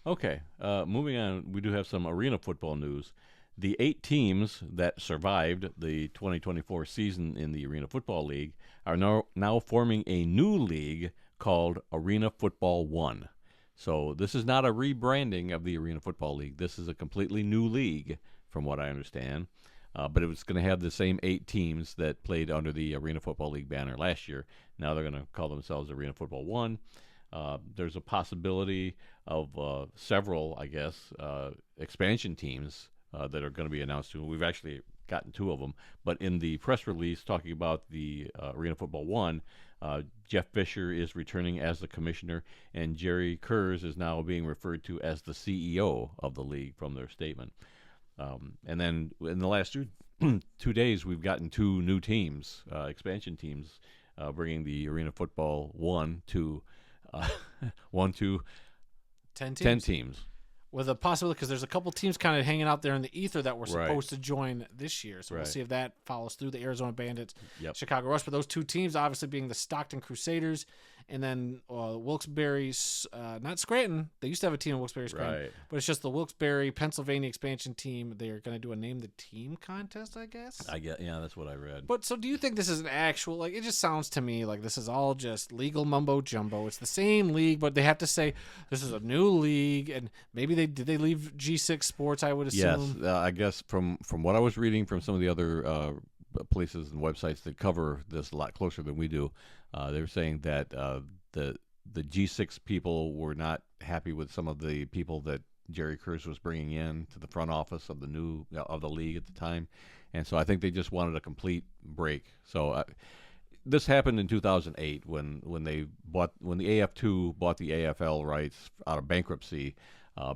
Okay. Moving on, we do have some arena football news. The 8 teams that survived the 2024 season in the Arena Football League are now forming a new league called Arena Football 1. So this is not a rebranding of the Arena Football League. This is a completely new league, from what I understand. But it was going to have the same 8 teams that played under the Arena Football League banner last year. Now they're going to call themselves Arena Football 1. There's a possibility of several, I guess, expansion teams that are going to be announced soon. We've actually gotten 2 of them. But in the press release talking about the Arena Football 1, Jeff Fisher is returning as the commissioner, and Jerry Kurz is now being referred to as the CEO of the league from their statement. And then in the last 2 days, we've gotten 2 new teams, expansion teams, bringing the Arena Football 1 to 10 teams. 10 teams. With a possibility, because there's a couple teams kind of hanging out there in the ether that were Right. supposed to join this year. So we'll Right. see if that follows through. The Arizona Bandits, Yep. Chicago Rush. But those 2 teams, obviously being the Stockton Crusaders and then Wilkes-Barre, not Scranton. They used to have a team in Wilkes-Barre, Scranton. Right. But it's just the Wilkes-Barre, Pennsylvania expansion team. They're going to do a name the team contest, I guess. Yeah, that's what I read. But so do you think this is an actual, like, it just sounds to me like this is all just legal mumbo jumbo. It's the same league, but they have to say this is a new league, and maybe did they leave G6 Sports, I would assume? Yes, I guess from what I was reading from some of the other places and websites that cover this a lot closer than we do, they were saying that the G6 people were not happy with some of the people that Jerry Kurz was bringing in to the front office of the league at the time, and so I think they just wanted a complete break. So this happened in 2008 when the AF2 bought the AFL rights out of bankruptcy.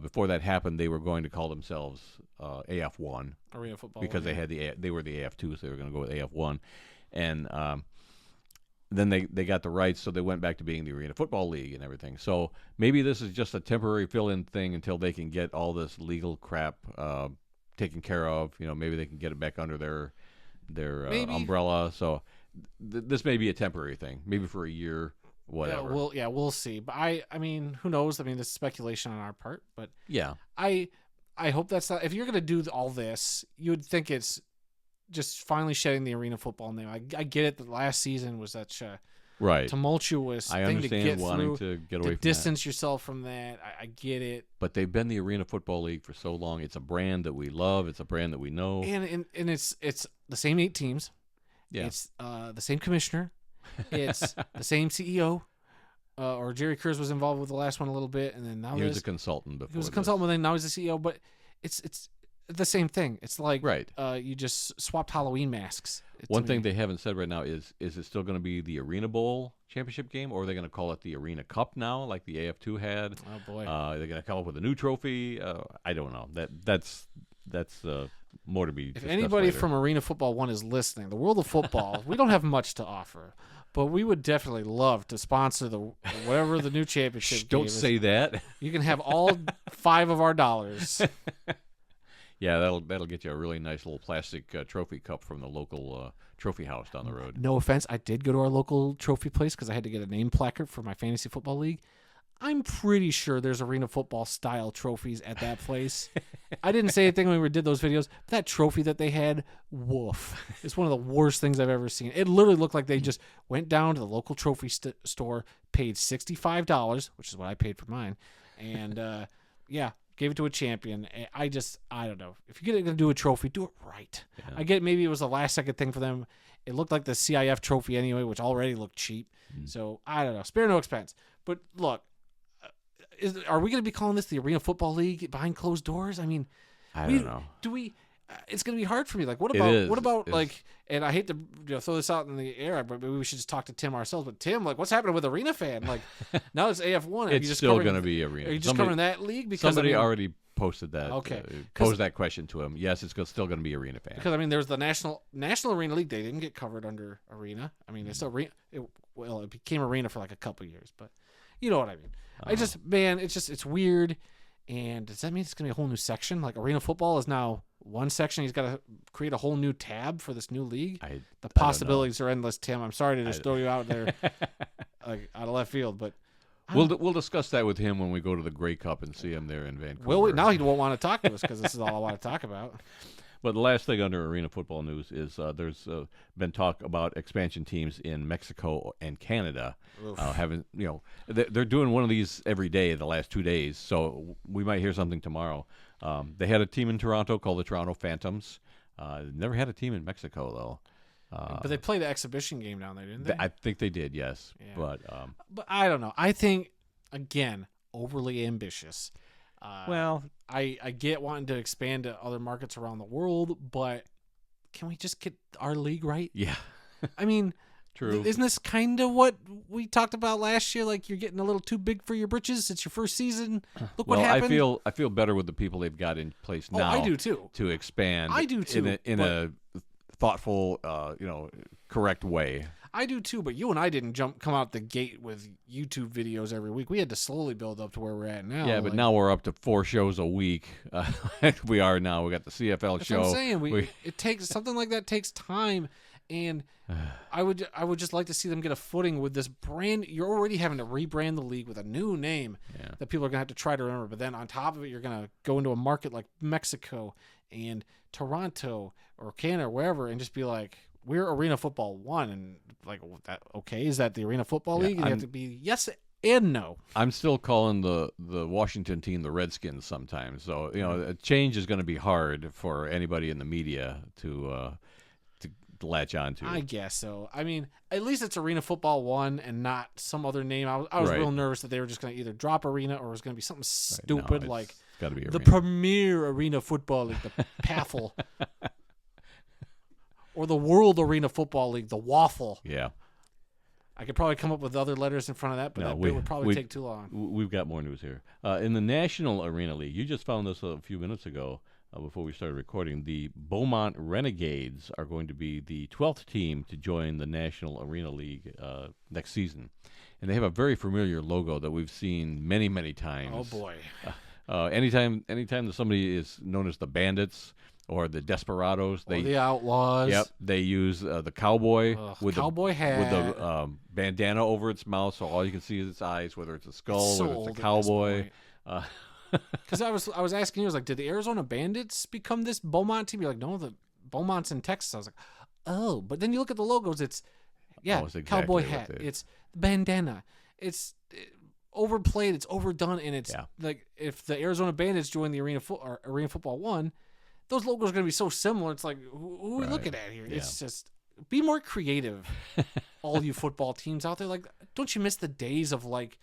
Before that happened, they were going to call themselves AF1 Arena Football. because they were the AF2, so they were going to go with AF1, and then they got the rights, so they went back to being the Arena Football League and everything. So maybe this is just a temporary fill-in thing until they can get all this legal crap taken care of. Maybe they can get it back under their umbrella. So this may be a temporary thing, maybe for a year, whatever. We'll see. But I mean, who knows? I mean, this is speculation on our part, but yeah, I hope that's not. If you're gonna do all this, you would think it's just finally shedding the Arena Football name. I get it. The last season was such a tumultuous thing to get wanting through, to get away from distance yourself from that. I get it. But they've been the Arena Football League for so long. It's a brand that we love. It's a brand that we know. And it's the same 8 teams. Yeah. It's the same commissioner. It's the same CEO. Or Jerry Kurz was involved with the last one a little bit, and then now he was a consultant before. He was a consultant, but then now he's the CEO. But it's the same thing. It's like you just swapped Halloween masks. One thing they haven't said right now is it still going to be the Arena Bowl championship game, or are they going to call it the Arena Cup now, like the AF2 had? Oh boy, they're going to come up with a new trophy. I don't know. That's more to be. If anybody from Arena Football 1 is listening, the world of football, we don't have much to offer, but we would definitely love to sponsor whatever the new championship game don't is. Say that. You can have all 5 of our dollars. Yeah, that'll get you a really nice little plastic trophy cup from the local trophy house down the road. No offense, I did go to our local trophy place because I had to get a name placard for my fantasy football league. I'm pretty sure there's Arena Football style trophies at that place. I didn't say anything when we did those videos. But that trophy that they had, woof. It's one of the worst things I've ever seen. It literally looked like they just went down to the local trophy store, paid $65, which is what I paid for mine, and gave it to a champion. I don't know. If you're going to do a trophy, do it right. Yeah. I get maybe it was a last-second thing for them. It looked like the CIF trophy anyway, which already looked cheap. So, I don't know. Spare no expense. But, look, are we going to be calling this the Arena Football League behind closed doors? I mean, I don't know. Do we? It's going to be hard for me. Like, what about like? And I hate to throw this out in the air, but maybe we should just talk to Tim ourselves. But Tim, like, what's happening with Arena Fan? Like, now it's AF1. It's still going to be Arena. Are you just covering that league? Because somebody already posted that. Okay, posed that question to him. Yes, it's still going to be Arena Fan. Because I mean, there's the National Arena League. They didn't get covered under Arena. I mean, it's Arena. It became Arena for like a couple years, but you know what I mean. It's weird. And does that mean it's going to be a whole new section? Like Arena Football is now one section. He's got to create a whole new tab for this new league. The possibilities are endless, Tim. I'm sorry to just throw you out there like out of left field, but we'll discuss that with him when we go to the Grey Cup and see him there in Vancouver. Well, now he won't want to talk to us because this is all I want to talk about. But the last thing under Arena Football news is there's been talk about expansion teams in Mexico and Canada. They're doing one of these every day the last 2 days, so we might hear something tomorrow. They had a team in Toronto called the Toronto Phantoms. Never had a team in Mexico though. But they played an exhibition game down there, didn't they? I think they did, yes. Yeah. But I don't know. I think again overly ambitious. I get wanting to expand to other markets around the world, but can we just get our league right? Yeah. I mean, true. Isn't this kind of what we talked about last year? Like you're getting a little too big for your britches. It's your first season. Look what happened. I feel better with the people they've got in place now. I do too. To expand. I do too. In a thoughtful, correct way. I do too, but you and I didn't come out the gate with YouTube videos every week. We had to slowly build up to where we're at now. Yeah, but now we're up to 4 shows a week. We are now. We got the CFL show. That's what I'm saying. It takes something like that takes time, and I would just like to see them get a footing with this brand. You're already having to rebrand the league with a new name that people are gonna have to try to remember. But then on top of it, you're gonna go into a market like Mexico and Toronto or Canada or wherever, and just be like, we're Arena Football 1, and like that. Okay, is that the Arena Football League? And you have to be yes and no. I'm still calling the Washington team the Redskins sometimes. So a change is going to be hard for anybody in the media to latch on to. I guess so. I mean, at least it's Arena Football 1 and not some other name. I was real nervous that they were just going to either drop Arena or it was going to be something stupid like gotta be the Premier Arena Football League, the PAFL. Or the World Arena Football League, the Waffle. Yeah. I could probably come up with other letters in front of that, but that bit would probably take too long. We've got more news here. In the National Arena League, you just found this a few minutes ago before we started recording. The Beaumont Renegades are going to be the 12th team to join the National Arena League next season. And they have a very familiar logo that we've seen many, many times. Oh, boy. Anytime that somebody is known as the Bandits or the Desperados, the Outlaws. Yep, they use the cowboy with cowboy hat with the bandana over its mouth, so all you can see is its eyes, whether it's a skull, whether it's a cowboy. Because I was asking you, I was like, did the Arizona Bandits become this Beaumont team? You're like, no, the Beaumont's in Texas. I was like, oh, but then you look at the logos, it's exactly cowboy hat, it's bandana, it's overplayed, it's overdone, and it's like if the Arizona Bandits join the Arena Football 1, those logos are going to be so similar. It's like, who are we looking at here? Yeah. It's just, be more creative, all you football teams out there. Like, don't you miss the days of like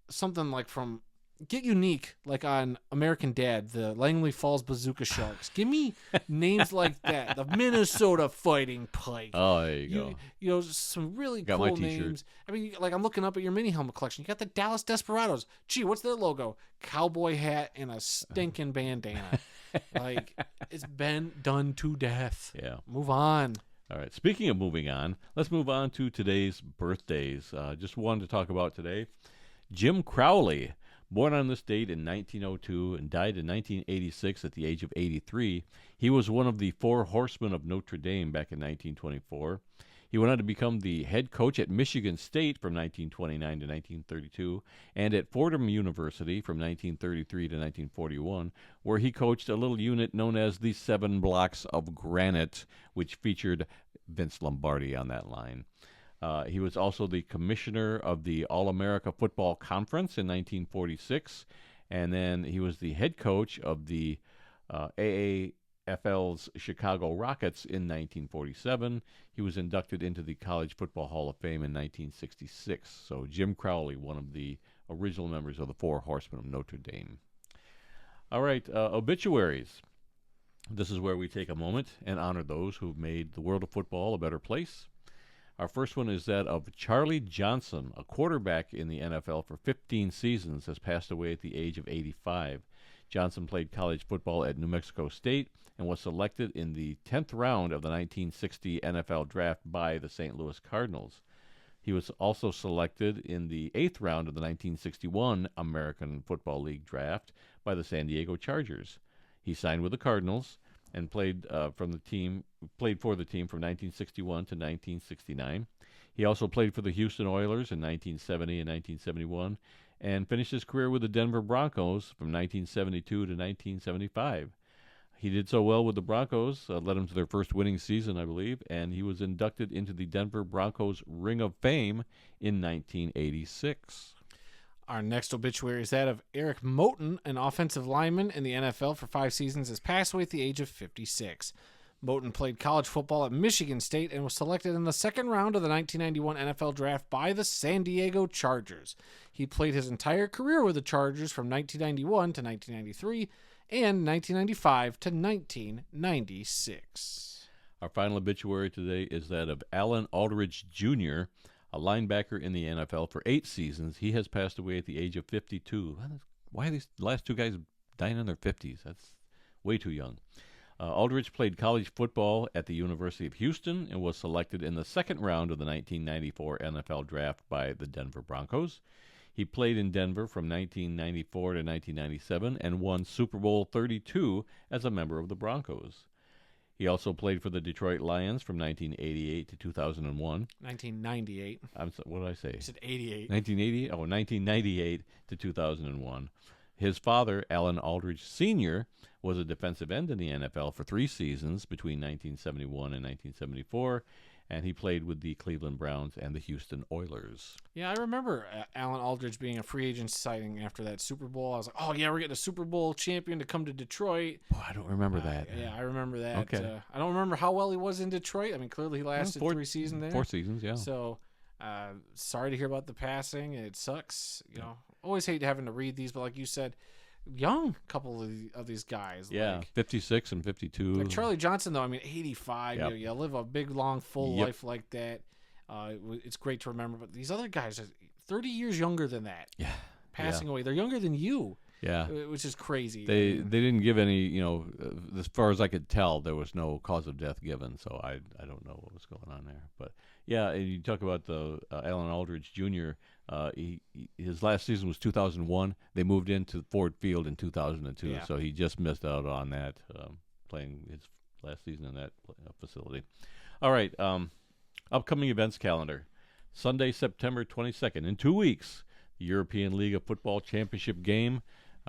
something like from Get Unique, like on American Dad, the Langley Falls Bazooka Sharks. Give me names like that. The Minnesota Fighting Pike. Oh, there you go. You know, some really got cool names. I mean, like, I'm looking up at your mini helmet collection. You got the Dallas Desperados. Gee, what's their logo? Cowboy hat and a stinking bandana. Like, it's been done to death. Yeah. Move on. All right. Speaking of moving on, let's move on to today's birthdays. Just one to talk about today. Jim Crowley, born on this date in 1902 and died in 1986 at the age of 83. He was one of the four horsemen of Notre Dame back in 1924. He went on to become the head coach at Michigan State from 1929 to 1932 and at Fordham University from 1933 to 1941, where he coached a little unit known as the 7 Blocks of Granite, which featured Vince Lombardi on that line. He was also the commissioner of the All-America Football Conference in 1946, and then he was the head coach of the AAFL's Chicago Rockets in 1947. He was inducted into the College Football Hall of Fame in 1966. So Jim Crowley, one of the original members of the Four Horsemen of Notre Dame. All right, obituaries. This is where we take a moment and honor those who've made the world of football a better place. Our first one is that of Charlie Johnson, a quarterback in the NFL for 15 seasons, has passed away at the age of 85. Johnson played college football at New Mexico State and was selected in the 10th round of the 1960 NFL Draft by the St. Louis Cardinals. He was also selected in the 8th round of the 1961 American Football League Draft by the San Diego Chargers. He signed with the Cardinals and played for the team from 1961 to 1969. He also played for the Houston Oilers in 1970 and 1971 and finished his career with the Denver Broncos from 1972 to 1975. He did so well with the Broncos, led them to their first winning season, I believe, and he was inducted into the Denver Broncos Ring of Fame in 1986. Our next obituary is that of Eric Moten, an offensive lineman in the NFL for 5 seasons, has passed away at the age of 56. Moten played college football at Michigan State and was selected in the 2nd round of the 1991 NFL Draft by the San Diego Chargers. He played his entire career with the Chargers from 1991 to 1993 and 1995 to 1996. Our final obituary today is that of Alan Aldridge Jr., a linebacker in the NFL for 8 seasons. He has passed away at the age of 52. Why are these last two guys dying in their 50s? That's way too young. Aldridge played college football at the University of Houston and was selected in the 2nd round of the 1994 NFL Draft by the Denver Broncos. He played in Denver from 1994 to 1997 and won Super Bowl 32 as a member of the Broncos. He also played for the Detroit Lions from 1988 to 2001. 1998. What did I say? You said 88. 1980? Oh, 1998 to 2001. His father, Alan Aldridge Sr., was a defensive end in the NFL for 3 seasons between 1971 and 1974, and he played with the Cleveland Browns and the Houston Oilers. Yeah, I remember Alan Aldridge being a free agent signing after that Super Bowl. I was like, oh, yeah, we're getting a Super Bowl champion to come to Detroit. Oh, I don't remember that. Yeah, I remember that. Okay. I don't remember how well he was in Detroit. I mean, clearly he lasted 3 seasons there. 4 seasons, yeah. So, sorry to hear about the passing. It sucks. You know, always hate having to read these, but like you said, young couple of these guys. Yeah, like, 56 and 52. Like Charlie Johnson, though, I mean, 85. Yep. You live a big, long, full life like that. It's great to remember. But these other guys are 30 years younger than that. Yeah. Passing away. They're younger than you. Yeah. Which is crazy. They didn't give any, as far as I could tell, there was no cause of death given. So I don't know what was going on there. But yeah, and you talk about the Alan Aldridge Jr. His last season was 2001. They moved into Ford Field in 2002, Yeah. so he just missed out on that, playing his last season in that facility. All right, upcoming events calendar. Sunday, September 22nd, in 2 weeks, the European League of Football Championship game.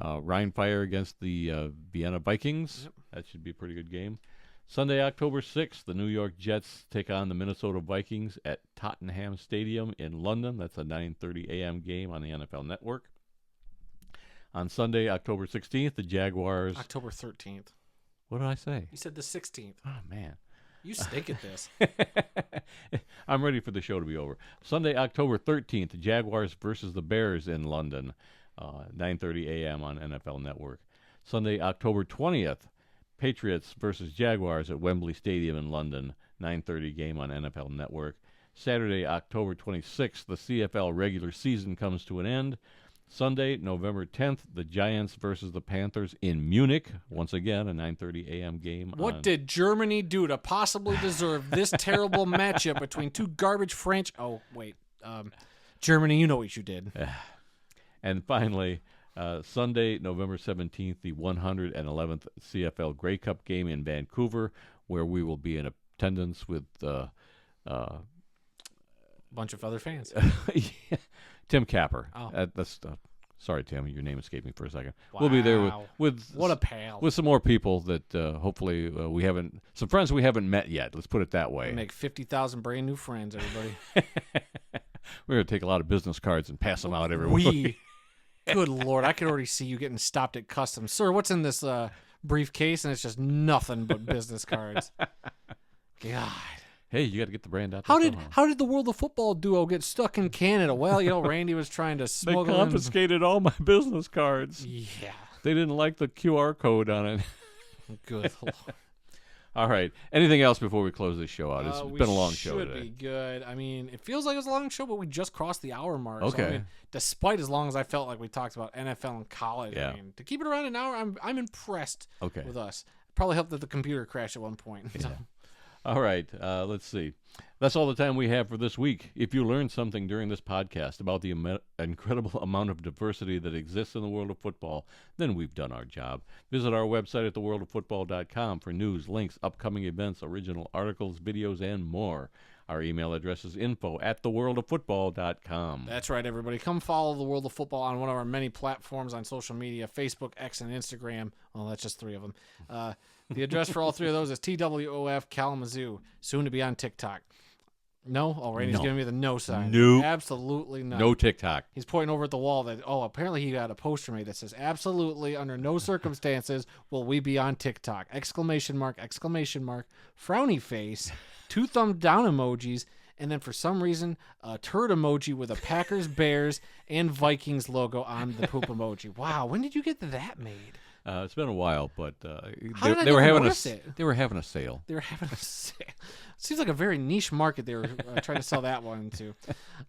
Rheinfire against the Vienna Vikings. Yep. That should be a pretty good game. Sunday, October 6th, the New York Jets take on the Minnesota Vikings at Tottenham Stadium in London. That's a 9:30 a.m. game on the NFL Network. On Sunday, October 16th, the Jaguars... October 13th. What did I say? You said the 16th. Oh, man. You stink at this. I'm ready for the show to be over. Sunday, October 13th, the Jaguars versus the Bears in London. 9:30 a.m. on NFL Network. Sunday, October 20th, Patriots versus Jaguars at Wembley Stadium in London. 9:30 game on NFL Network. Saturday, October 26th, the CFL regular season comes to an end. Sunday, November 10th, the Giants versus the Panthers in Munich. Once again, a 9:30 a.m. game. What did Germany do to possibly deserve this terrible matchup between two garbage French? Oh, wait. Germany, you know what you did. And finally, Sunday, November 17th, the 111th CFL Grey Cup game in Vancouver, where we will be in attendance with Bunch of other fans. Tim Capper. Oh. Sorry, Tim, your name escaped me for a second. We'll be there with What a pal. with some more people that hopefully we haven't, some friends we haven't met yet. Let's put it that way. We make 50,000 brand new friends, everybody. We're going to take a lot of business cards and pass them out every week. Good Lord, I could already see you getting stopped at customs. Sir, what's in this briefcase? And it's just nothing but business cards. God. Hey, you got to get the brand out. How did the World of Football duo get stuck in Canada? Well, Randy was trying to They smuggle in. confiscated all my business cards. Yeah. They didn't like the QR code on it. Good Lord. All right. Anything else before we close this show out? It's been a long show should today. be good. I mean, it feels like it was a long show, but we just crossed the hour mark. Okay. So, I mean, despite as long as I felt like we talked about NFL and college, Yeah. I mean, to keep it around an hour, I'm impressed Okay. with us. Probably helped that the computer crashed at one point. So, All right. Let's see. That's all the time we have for this week. If you learned something during this podcast about the incredible amount of diversity that exists in the world of football, then we've done our job. Visit our website at theworldoffootball.com for news, links, upcoming events, original articles, videos, and more. Our email address is info@theworldoffootball.com. that's right, everybody. Come follow the World of Football on one of our many platforms on social media, Facebook, X, and Instagram. Well, that's just 3 of them. The address for all 3 of those is TWOF Kalamazoo, soon to be on TikTok. No? Oh, Randy's No. giving me the no sign. Nope. Absolutely not. No TikTok. He's pointing over at the wall that, apparently he got a poster made that says, absolutely, under no circumstances will we be on TikTok. Exclamation mark, frowny face, 2 thumb down emojis, and then for some reason, a turd emoji with a Packers, Bears, and Vikings logo on the poop emoji. Wow, when did you get that made? It's been a while, but How did I they were never having notice it? they were having a sale. They were having a sale. Seems like a very niche market they were trying to sell that one to.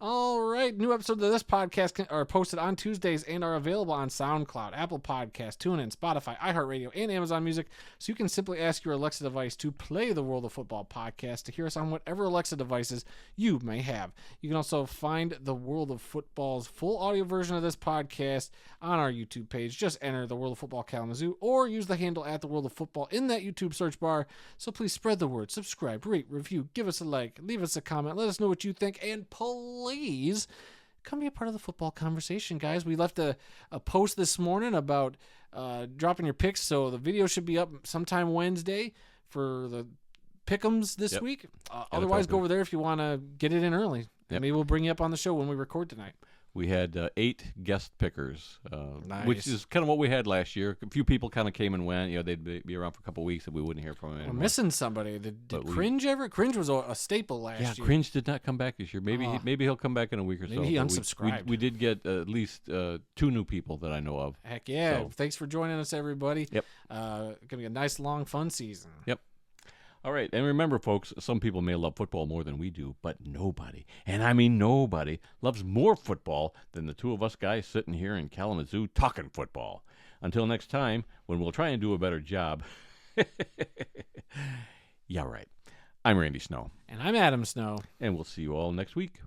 All right. New episodes of this podcast are posted on Tuesdays and are available on SoundCloud, Apple Podcasts, TuneIn, Spotify, iHeartRadio, and Amazon Music. So you can simply ask your Alexa device to play the World of Football podcast to hear us on whatever Alexa devices you may have. You can also find the World of Football's full audio version of this podcast on our YouTube page. Just enter the World of Football Kalamazoo or use the handle at the World of Football in that YouTube search bar. So please spread the word, subscribe, rate, review, give us a like, leave us a comment, let us know what you think, and please come be a part of the football conversation, guys. We left a post this morning about dropping your picks, so the video should be up sometime Wednesday for the pick'ems this week. Otherwise, go over there if you want to get it in early. Yep. Maybe we'll bring you up on the show when we record tonight. We had 8 guest pickers, Nice. which is kind of what we had last year. A few people kind of came and went. They'd be around for a couple of weeks and we wouldn't hear from them We're anymore. missing somebody. Did But Cringe ever? Cringe was a staple last Yeah, year. Cringe did not come back this year. Maybe maybe he'll come back in a week or so. Maybe he but unsubscribed. We did get at least 2 new people that I know of. Heck yeah. So- Thanks for joining us, everybody. Yep. Gonna be a nice, long, fun season. Yep. All right, and remember, folks, some people may love football more than we do, but nobody, and I mean nobody, loves more football than the two of us guys sitting here in Kalamazoo talking football. Until next time, when we'll try and do a better job. Yeah, right. I'm Randy Snow, And I'm Adam Snow. and we'll see you all next week.